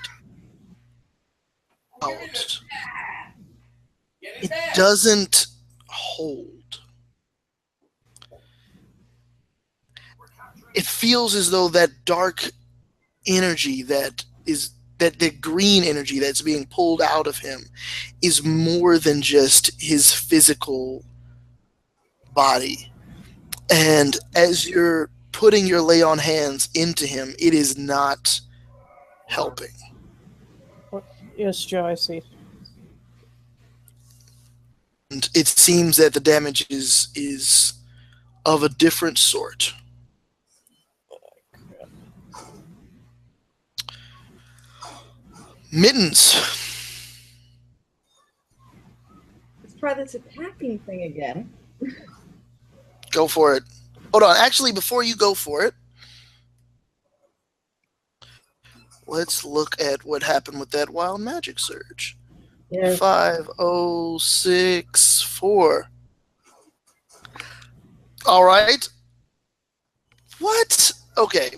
out. It doesn't hold. It feels as though that dark energy that the green energy that's being pulled out of him is more than just his physical body. And as you're putting your lay on hands into him, it is not helping. Yes, Joe, I see. And it seems that the damage is of a different sort. Mittens. Let's try this attacking thing again. Go for it. Hold on. Actually, before you go for it, let's look at what happened with that wild magic surge. Yes. 5064. All right. What? Okay.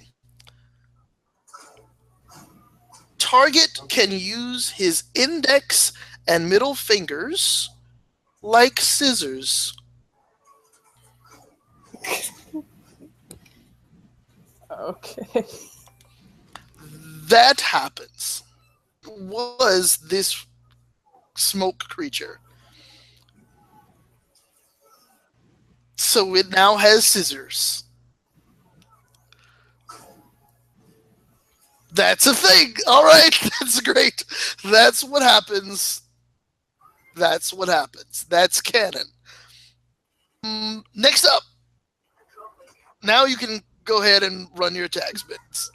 Target can use his index and middle fingers like scissors. Okay. That happens. Was this smoke creature? So it now has scissors. That's a thing. All right, that's great. That's what happens. That's what happens. That's canon. Next up. Now you can go ahead and run your attack spins.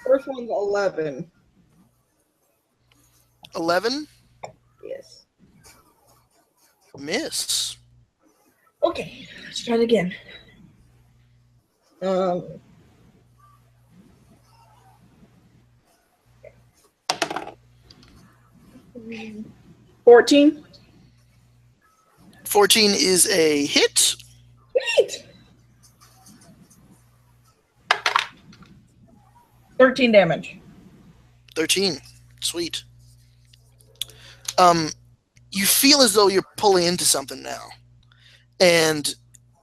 First one's 11. 11. Yes. Miss. Okay, let's try it again. 14. 14 is a hit. Sweet. 13 damage. 13. Sweet. You feel as though you're pulling into something now. And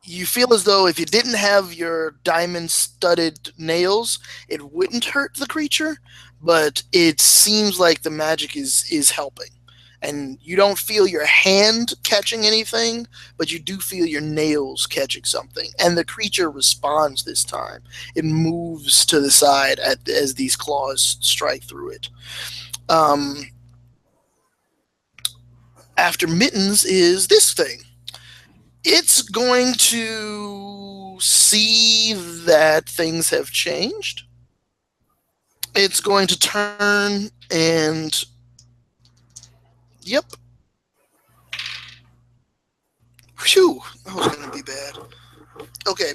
you feel as though if you didn't have your diamond-studded nails, it wouldn't hurt the creature, but it seems like the magic is helping. And you don't feel your hand catching anything, but you do feel your nails catching something. And the creature responds this time. It moves to the side as these claws strike through it. After Mittens is this thing. It's going to see that things have changed. It's going to turn and... Yep. Phew, that was going to be bad. Okay.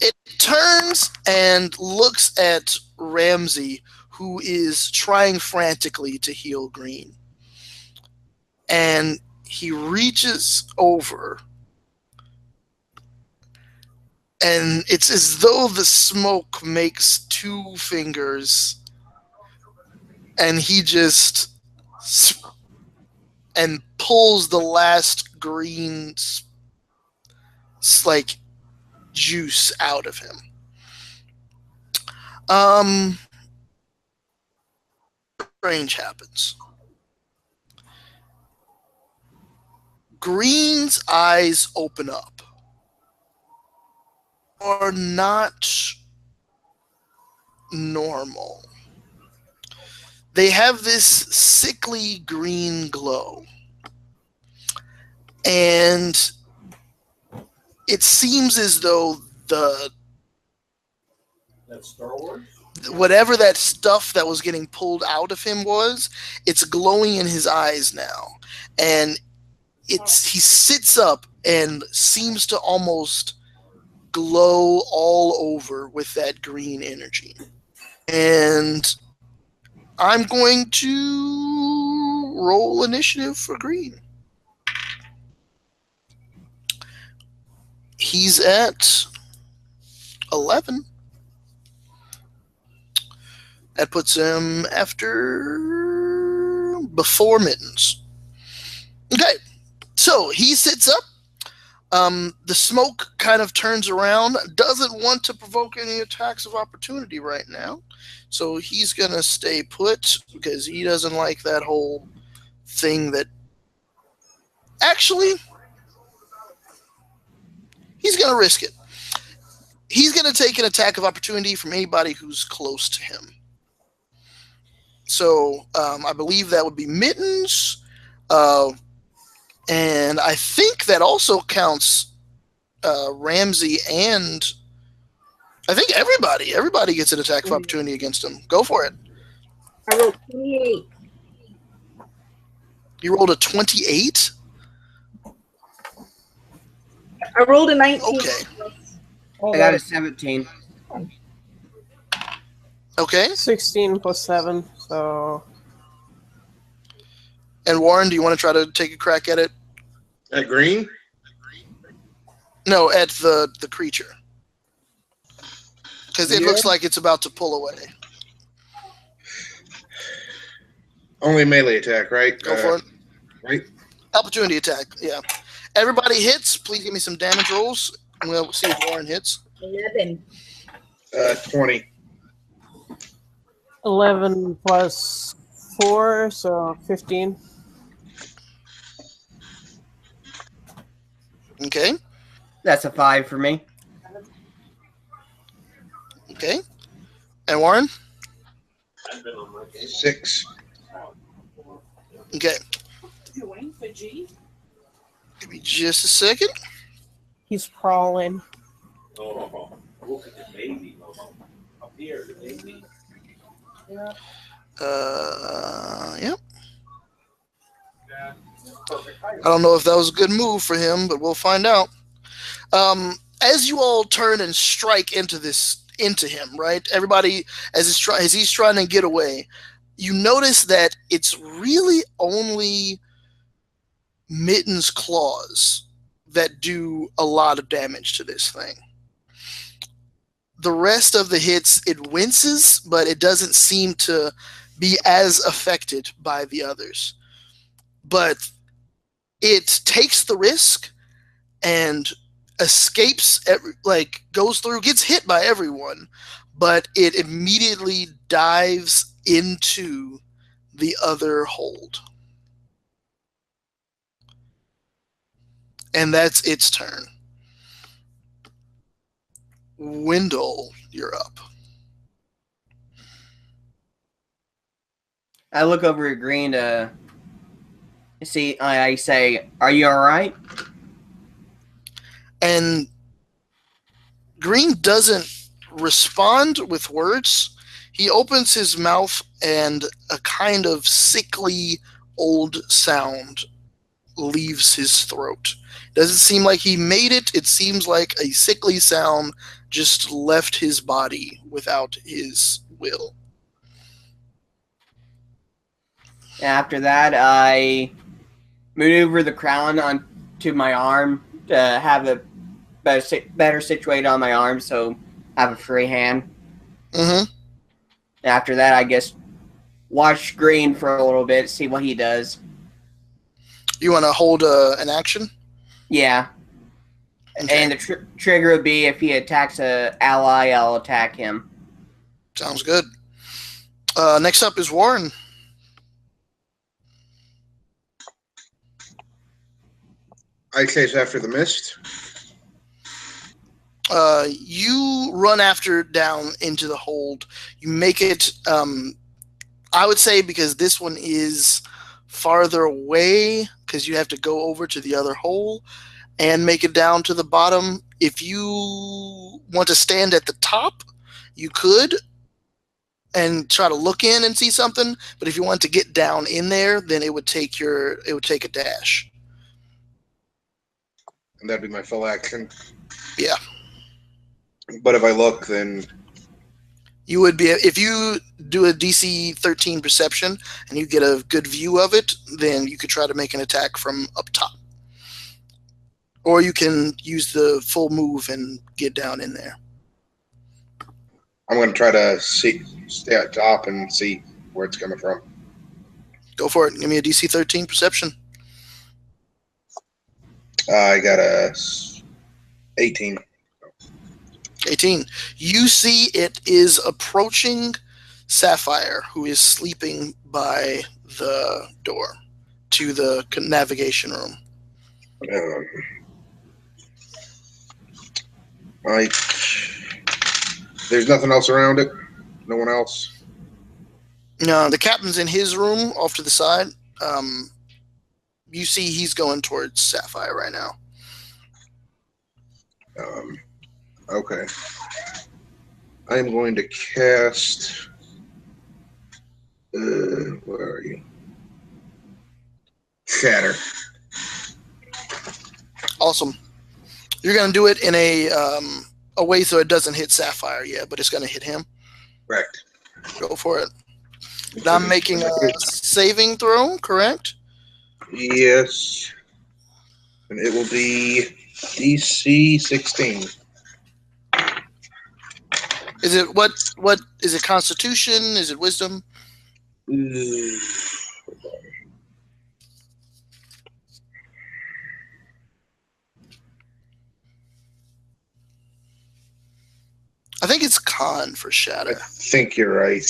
It turns and looks at Ramsey, who is trying frantically to heal Green. And he reaches over, and it's as though the smoke makes two fingers, and he just and pulls the last green like juice out of him. Strange happens. Green's eyes open up. Are not normal. They have this sickly green glow. And it seems as though That's Star Wars? whatever that stuff that was getting pulled out of him it's glowing in his eyes now. And he sits up and seems to almost glow all over with that green energy. And I'm going to roll initiative for green. He's at 11. That puts him before Mittens. Okay, so he sits up. The smoke kind of turns around, doesn't want to provoke any attacks of opportunity right now. So he's going to stay put because he doesn't like that whole thing that... Actually, he's going to risk it. He's going to take an attack of opportunity from anybody who's close to him. So I believe that would be Mittens. And I think that also counts Ramsey and... I think everybody. Everybody gets an attack of opportunity against him. Go for it. I rolled 28. You rolled a 28? I rolled a 19. Okay. I got a 17. Okay. 16 plus 7, so... And Warren, do you want to try to take a crack at it? At green? No, at the creature. Because it looks like it's about to pull away. Only melee attack, right? Go for it. Right? Opportunity attack, yeah. Everybody hits. Please give me some damage rolls. And we'll see if Warren hits. 11. 20. 11 plus 4, so 15. Okay. That's a 5 for me. Okay. And Warren? 6. Okay. Give me just a second. He's crawling. Yep. I don't know if that was a good move for him, but we'll find out. As you all turn and strike into him, right? Everybody, as he's trying to get away, you notice that it's really only Mitten's claws that do a lot of damage to this thing. The rest of the hits, it winces, but it doesn't seem to be as affected by the others. But it takes the risk and escapes, goes through, gets hit by everyone, but it immediately dives into the other hold. And that's its turn. Wendell, you're up. I look over at Green to see. I say, "Are you all right?" And Green doesn't respond with words. He opens his mouth and a kind of sickly old sound leaves his throat. Doesn't seem like he made it. It seems like a sickly sound just left his body without his will. After that, I maneuver the crown onto my arm to have it better situated on my arm, so I have a free hand. Mm-hmm. After that, I guess watch Green for a little bit, see what he does. You want to hold an action? Yeah. Okay. And the trigger would be if he attacks an ally, I'll attack him. Sounds good. Next up is Warren. I chase after the mist. You run after down into the hold. You make it, I would say, because this one is farther away, because you have to go over to the other hole and make it down to the bottom. If you want to stand at the top, you could and try to look in and see something. But if you want to get down in there, then it would take a dash. And that'd be my full action. Yeah. But if I look, then You would be if you do a DC 13 perception and you get a good view of it, then you could try to make an attack from up top, or you can use the full move and get down in there. I'm going to try to stay at top and see where it's coming from. Go for it. Give me a DC 13 perception. I got a 18. 18. You see it is approaching Sapphire, who is sleeping by the door to the navigation room. Like, there's nothing else around it? No one else? No, the captain's in his room off to the side. You see he's going towards Sapphire right now. Okay. I'm going to cast... where are you? Shatter. Awesome. You're going to do it in a way so it doesn't hit Sapphire yet, but it's going to hit him. Correct. Go for it. Now I'm making a saving throw, correct? Yes. And it will be DC 16. Is it what is it, Constitution? Is it Wisdom? I think it's Con for I Shatter. think you're right.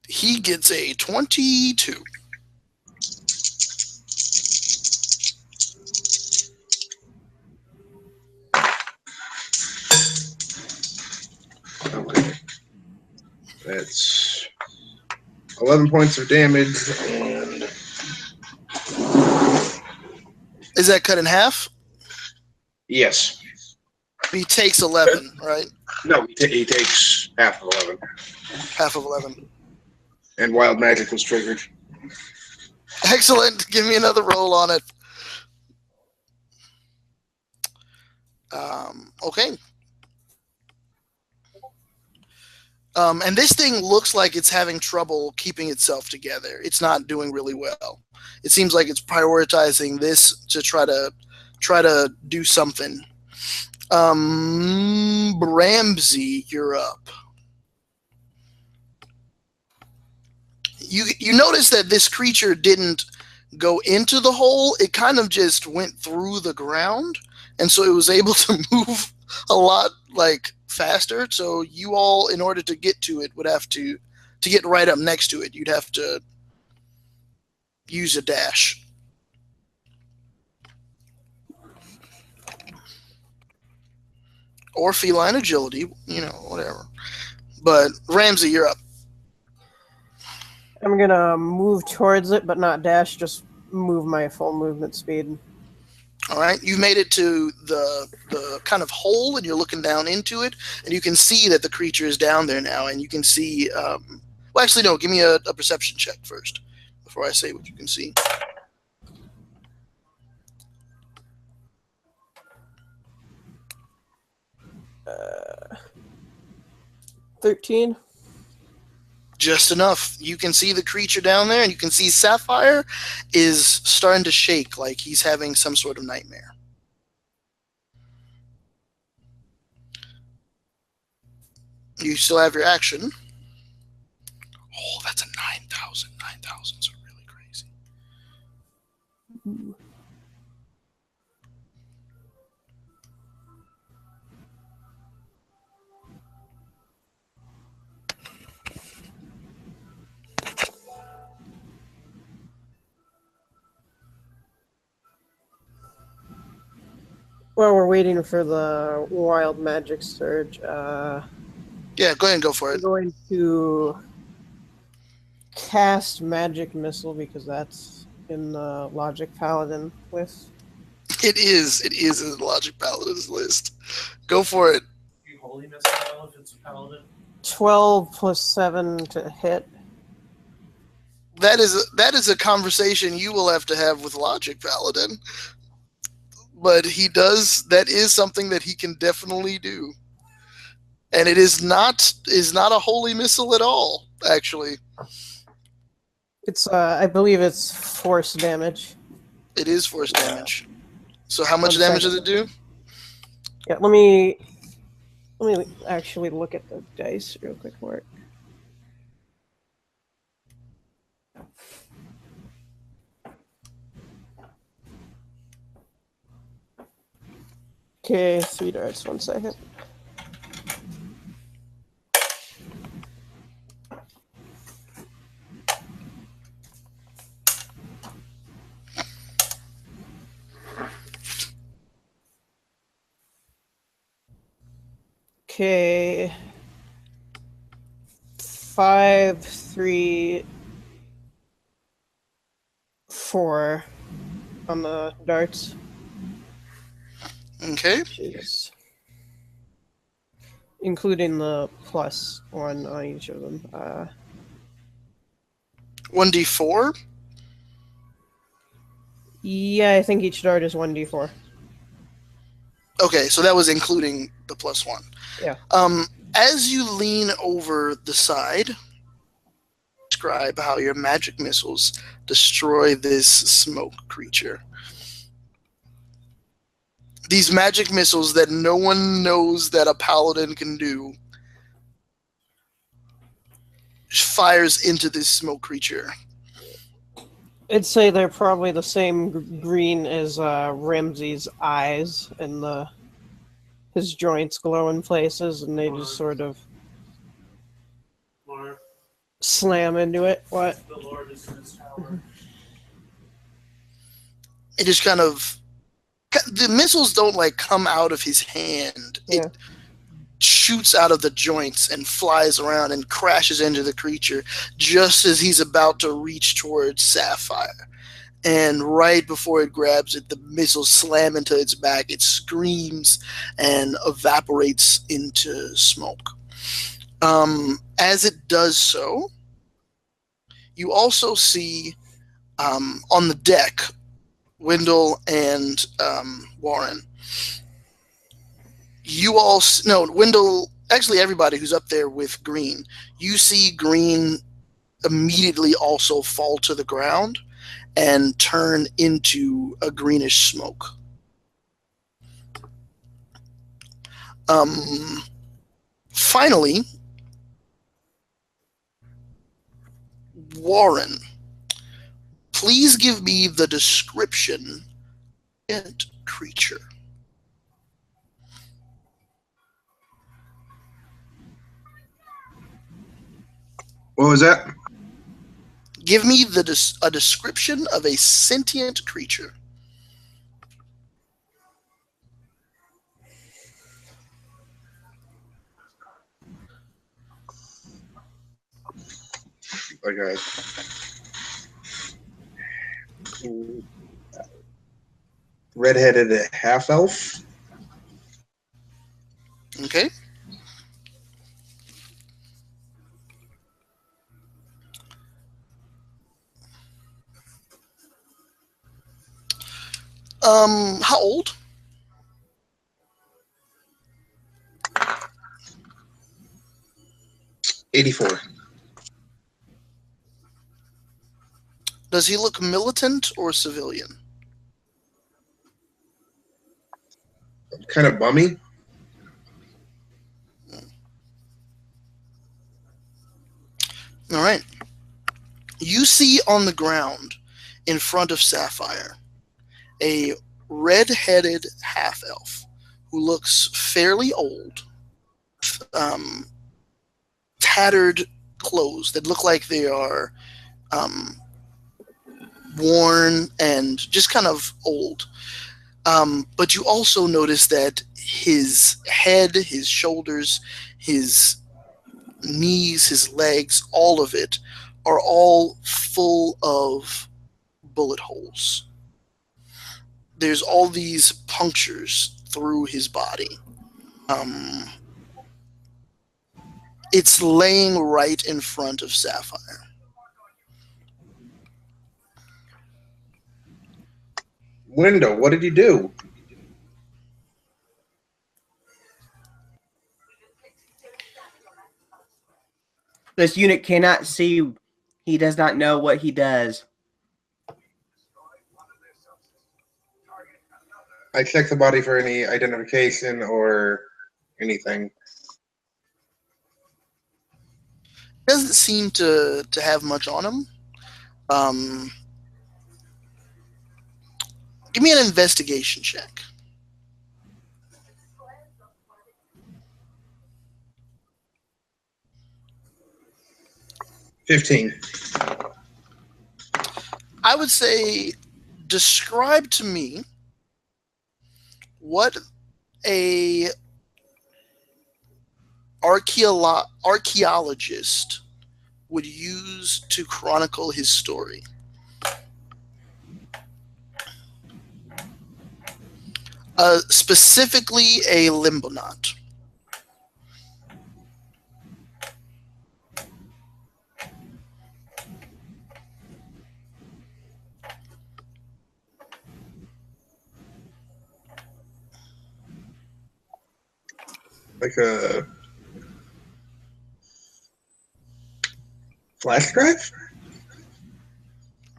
He gets a 22. Okay. That's 11 points of damage, and Is that cut in half? yes. He takes 11, right? No, he takes half of 11. Half of 11. And wild magic was triggered. Excellent. Give me another roll on it. Okay. And this thing looks like it's having trouble keeping itself together. It's not doing really well. It seems like it's prioritizing this to try to do something. Ramsey, you're up. You notice that this creature didn't go into the hole. It kind of just went through the ground, and so it was able to move a lot faster. So you all, in order to get to it, would have to get right up next to it, you'd have to use a dash. Or feline agility, whatever. But Ramsey, you're up. I'm gonna move towards it, but not dash. Just move my full movement speed. All right, you've made it to the kind of hole, and you're looking down into it, and you can see that the creature is down there now, and you can see. Well, actually, no. Give me a perception check first before I say what you can see. 13. Just enough. You can see the creature down there, and you can see Sapphire is starting to shake like he's having some sort of nightmare. You still have your action. Oh, that's a 9,000. 9,000s are really crazy. While we're waiting for the wild magic surge, Yeah, go ahead and go for I'm it. going to cast magic missile because that's in the Logic Paladin list. It is in the Logic Paladin's list. Go for it. You holy missile if it's a paladin. 12 plus 7 to hit. That is a conversation you will have to have with Logic Paladin. but he does. That is something that he can definitely do, and it is not a holy missile at all. Actually, It's I believe it's force damage. it is force damage. So how much 1 damage second. does it do? Yeah, let me actually look at the dice real quick for it. Okay, 3 darts. 1 second. Okay. 5, 3, 4 on the darts. Okay. Jesus. Including the +1 on each of them. 1d4. Yeah, I think each dart is 1d4. Okay, so that was including the +1. Yeah. As you lean over the side, describe how your magic missiles destroy this smoke creature. These magic missiles that no one knows that a paladin can do fires into this smoke creature. I'd say they're probably the same green as Ramsey's eyes, and his joints glow in places, and they just sort of slam into it. What? It just kind of... The missiles don't, like, come out of his hand. Yeah. It shoots out of the joints and flies around and crashes into the creature just as he's about to reach towards Sapphire. And right before it grabs it, the missiles slam into its back. It screams and evaporates into smoke. As it does so, you also see on the deck, Wendell and Warren. Wendell, actually everybody who's up there with Green, you see Green immediately also fall to the ground and turn into a greenish smoke. Finally, Warren, please give me the description of the creature. What was that? Give me a description of a sentient creature. Okay. Redheaded half elf. Okay. How old? '84. Does he look militant or civilian? Kind of bummy. All right. You see on the ground in front of Sapphire a red-headed half-elf who looks fairly old, tattered clothes that look like they are worn and just kind of old. But you also notice that his head, his shoulders, his knees, his legs, all of it are all full of bullet holes. There's all these punctures through his body. It's laying right in front of Sapphire. Window, what did you do? This unit cannot see. He does not know what he does. I check the body for any identification or anything. Doesn't seem to have much on him. Give me an investigation check. $15. I would say, describe to me what a archaeologist would use to chronicle his story. Specifically a limbonaut. Like a flash drive?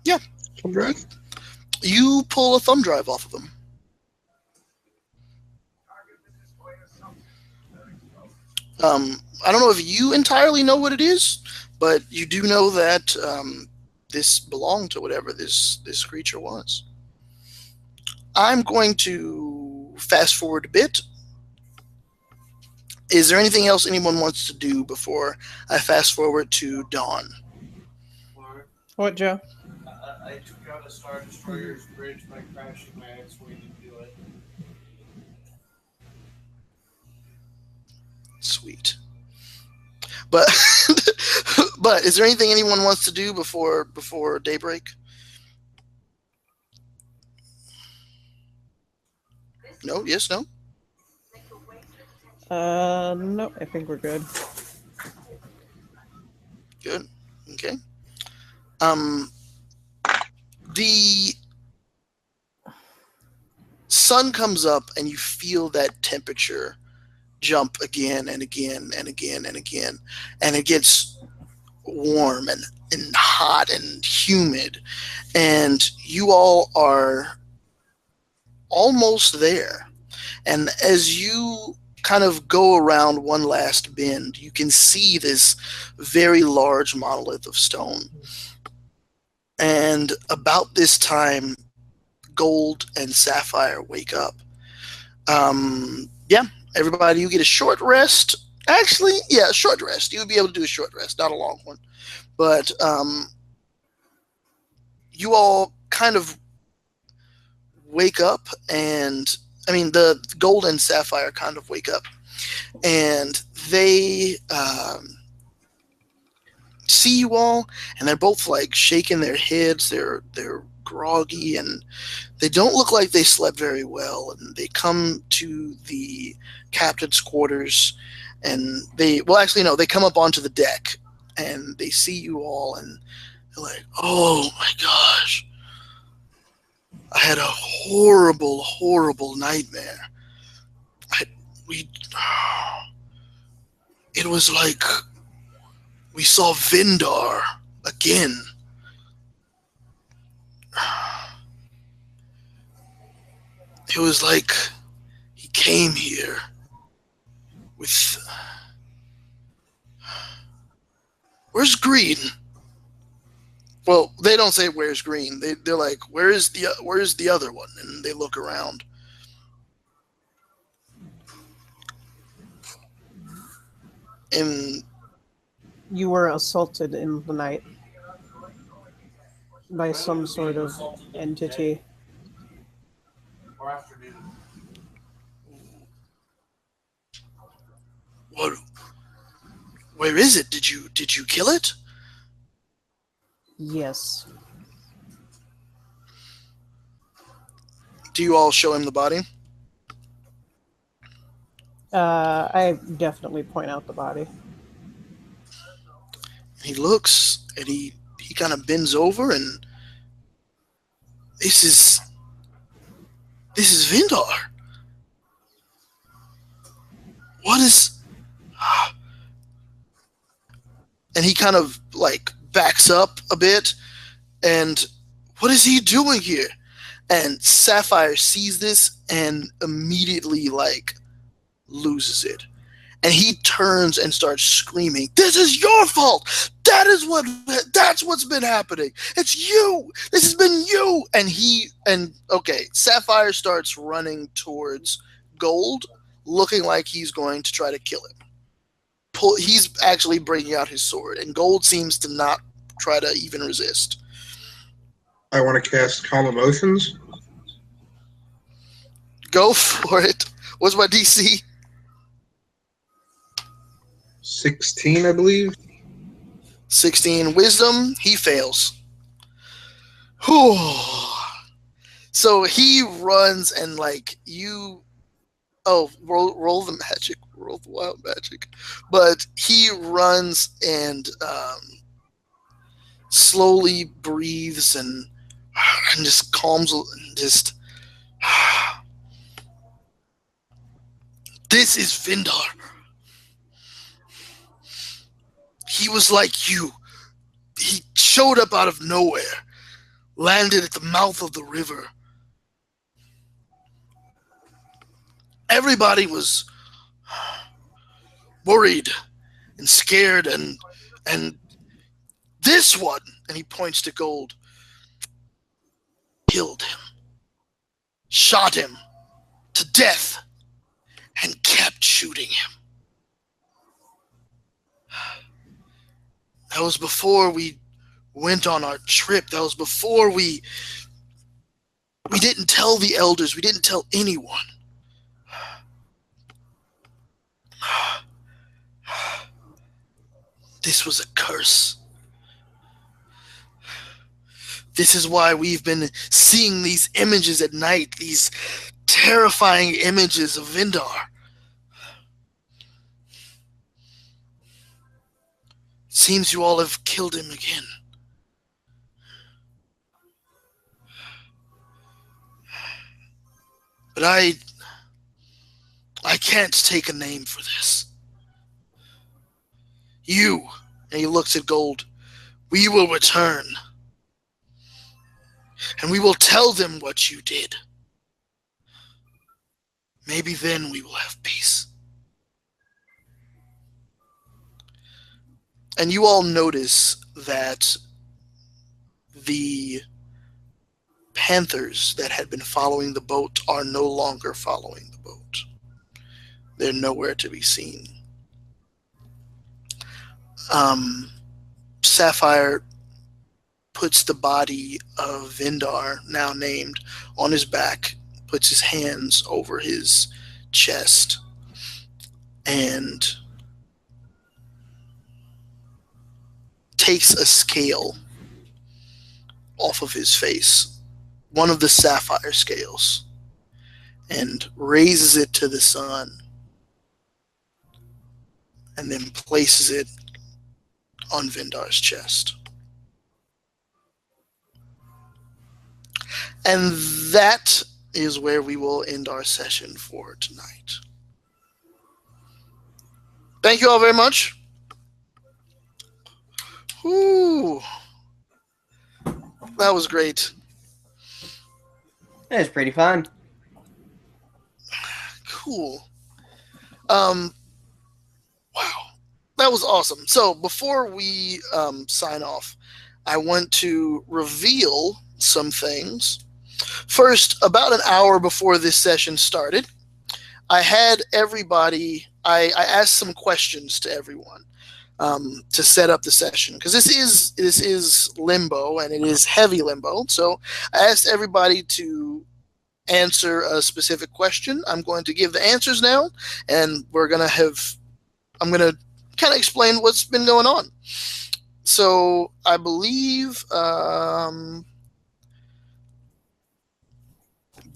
Yeah. Thumb drive. You pull a thumb drive off of him. I don't know if you entirely know what it is, but you do know that this belonged to whatever this creature was. I'm going to fast forward a bit. Is there anything else anyone wants to do before I fast forward to Dawn? What, Joe? I took out a Star Destroyer's bridge by crashing my X-Wing into it. Sweet. But but is there anything anyone wants to do before daybreak? No? Yes? No? No, I think we're good. Good. Okay. The sun comes up and you feel that temperature jump again and again and again and again, and it gets warm and hot and humid, and you all are almost there. And as you kind of go around one last bend, you can see this very large monolith of stone. And about this time, Gold and Sapphire wake up. Yeah, everybody, you get a short rest. Actually, yeah, a short rest. You would be able to do a short rest, not a long one. But you all kind of wake up, and I mean, the Gold and Sapphire kind of wake up, and they see you all, and they're both like shaking their heads. They're groggy, and they don't look like they slept very well. And they come to the captain's quarters, and they come up onto the deck, and they see you all, and they're like, "Oh my gosh, I had a horrible, horrible nightmare. It was like we saw Vindar again. It was like he came here with... Where's Green?" Well, they don't say where's Green. They're like, where's the other one? And they look around. And You were assaulted in the night by some sort of entity. Or afternoon. what? Where is it? Did you kill it? Yes. Do you all show him the body? I definitely point out the body. He looks, and he kind of bends over, and this is Vindar. What is... And he kind of like backs up a bit. And what is he doing here? And Sapphire sees this and immediately like loses it. And he turns and starts screaming, "This is your fault! That's what's been happening! It's you! This has been you!" Okay, Sapphire starts running towards Gold, looking like he's going to try to kill him. He's actually bringing out his sword, and Gold seems to not try to even resist. I want to cast Calm Emotions. Go for it. What's my DC? 16, I believe. 16 Wisdom. He fails. Whew. So he runs and like you. Oh, roll the magic. Roll the wild magic. But he runs and slowly breathes and just calms and just. This is Vindar. He was like you. He showed up out of nowhere, landed at the mouth of the river. Everybody was worried and scared, and this one, and he points to Gold, killed him, shot him to death, and kept shooting him. That was before we went on our trip. That was before we didn't tell the elders. We didn't tell anyone. This was a curse. This is why we've been seeing these images at night, these terrifying images of Vindar. Seems you all have killed him again. But I can't take a name for this. You, and he looks at Gold, we will return. And we will tell them what you did. Maybe then we will have peace. And you all notice that the panthers that had been following the boat are no longer following the boat. They're nowhere to be seen. Sapphire puts the body of Vindar, now named, on his back, puts his hands over his chest, and takes a scale off of his face, one of the sapphire scales, and raises it to the sun, and then places it on Vindar's chest. And that is where we will end our session for tonight. Thank you all very much. Ooh, that was great. That was pretty fun. Cool. Wow, that was awesome. So before we sign off, I want to reveal some things. First, about an hour before this session started, I had everybody. I asked some questions to everyone. To set up the session, because this is limbo and it is heavy limbo. So I asked everybody to answer a specific question. I'm going to give the answers now, and I'm gonna kind of explain what's been going on. So I believe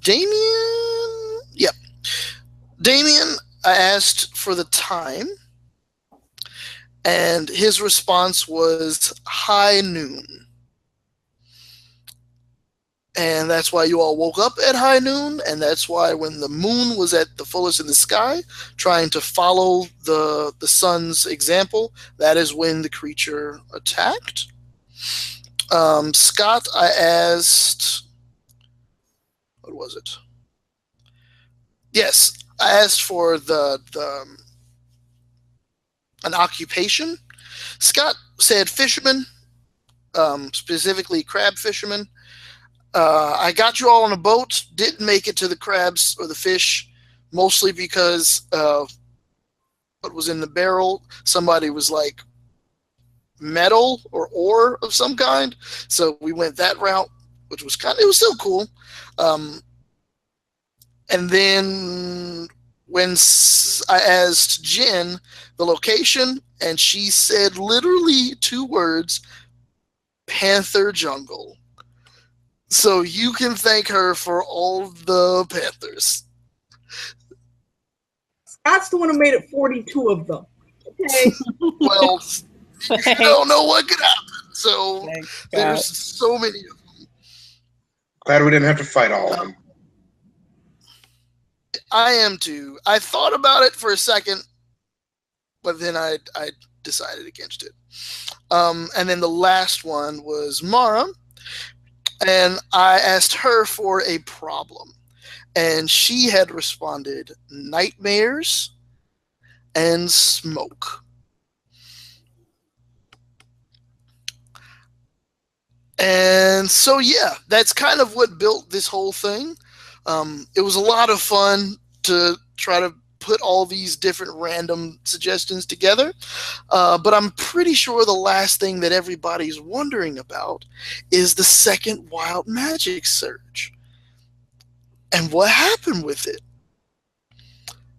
Damian. Yep, Damian. I asked for the time. And his response was high noon. And that's why you all woke up at high noon, and that's why when the moon was at the fullest in the sky, trying to follow the sun's example, that is when the creature attacked. Scott, I asked, what was it? Yes, I asked for the an occupation. Scott said fisherman, specifically crab fisherman. I got you all on a boat. Didn't make it to the crabs or the fish, mostly because what was in the barrel. Somebody was like metal or ore of some kind, so we went that route, which was it was still cool. And then when I asked Jen the location, and she said literally 2 words: Panther Jungle. So you can thank her for all the panthers. Scott's the one who made it 42 of them. Okay. Well, you don't know what could happen. So there's so many of them. Glad we didn't have to fight all of them. I am too. I thought about it for a second, but then I decided against it. And then the last one was Mara. And I asked her for a problem. And she had responded, nightmares and smoke. And so, yeah, that's kind of what built this whole thing. It was a lot of fun to try to put all these different random suggestions together. But I'm pretty sure the last thing that everybody's wondering about is the second wild magic surge. And what happened with it?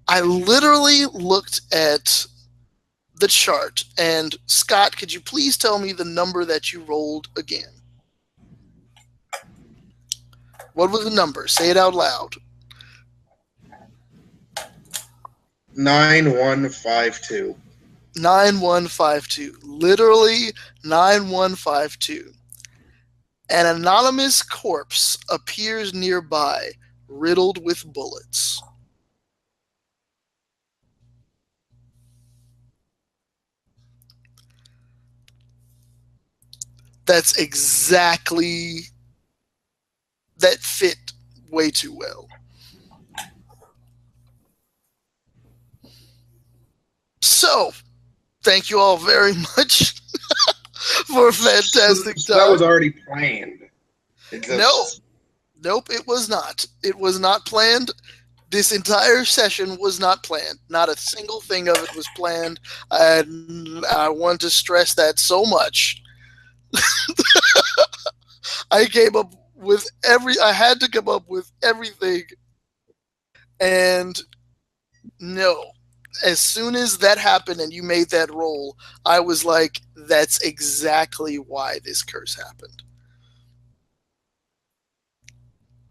I literally looked at the chart. And Scott, could you please tell me the number that you rolled again? What was the number? Say it out loud. 9152. 9152. Literally 9152. An anonymous corpse appears nearby, riddled with bullets. That's exactly... that fit way too well. So, thank you all very much for a fantastic time. That was already planned. Nope, it was not. It was not planned. This entire session was not planned. Not a single thing of it was planned. I want to stress that so much. I came up with I had to come up with everything. And no, as soon as that happened and you made that roll, I was like, that's exactly why this curse happened.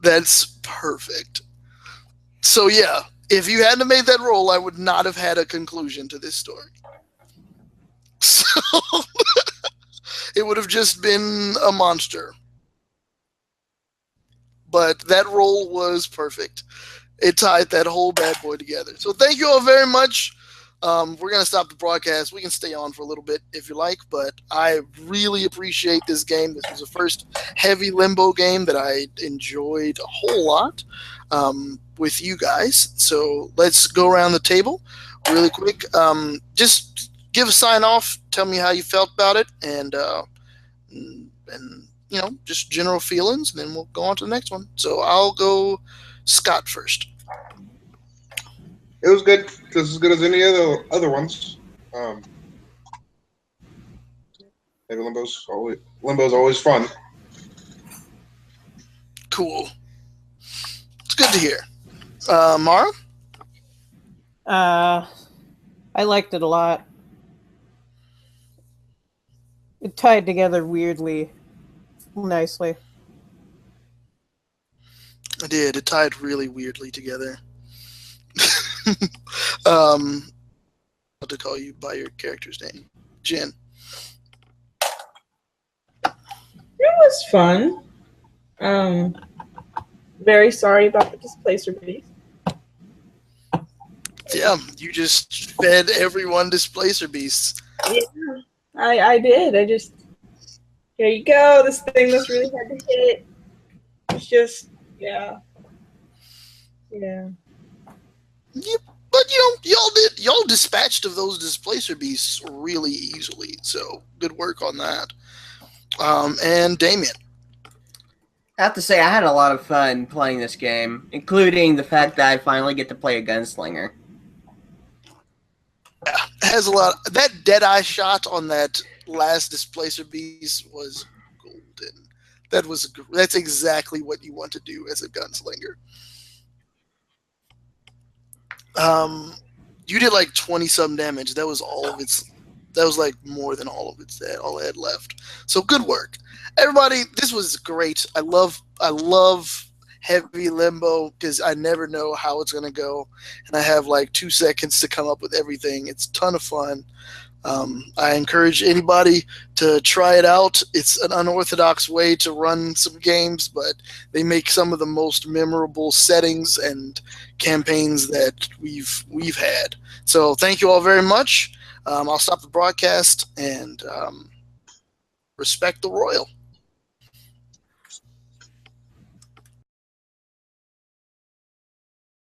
That's perfect. So yeah, if you hadn't made that roll, I would not have had a conclusion to this story. So it would have just been a monster. But that roll was perfect. It tied that whole bad boy together. So thank you all very much. We're going to stop the broadcast. We can stay on for a little bit if you like, but I really appreciate this game. This was the first heavy Limbo game that I enjoyed a whole lot with you guys. So let's go around the table really quick. Just give a sign off. Tell me how you felt about it, and you know, just general feelings, and then we'll go on to the next one. So I'll go Scott first. It was good, just as good as any other ones. Maybe Limbo's always fun. Cool. It's good to hear. Mara? I liked it a lot. It tied together weirdly nicely. I did. It tied really weirdly together. What to call you by your character's name? Jen. It was fun. Very sorry about the displacer beast. Yeah, you just fed everyone displacer beasts. Yeah, I did. I just here you go. This thing that's really hard to hit. It's just yeah. Yep. But y'all dispatched of those displacer beasts really easily. So good work on that. And Damien. I have to say, I had a lot of fun playing this game, including the fact that I finally get to play a gunslinger. Has a lot. That dead eye shot on that last displacer beast was golden. That's exactly what you want to do as a gunslinger. You did like 20 some damage. That was all of its. That was like more than all of its. All it had left. So good work, everybody. This was great. I love heavy limbo because I never know how it's gonna go, and I have like 2 seconds to come up with everything. It's a ton of fun. I encourage anybody to try it out. It's an unorthodox way to run some games, but they make some of the most memorable settings and campaigns that we've had. So thank you all very much. I'll stop the broadcast and respect the royal.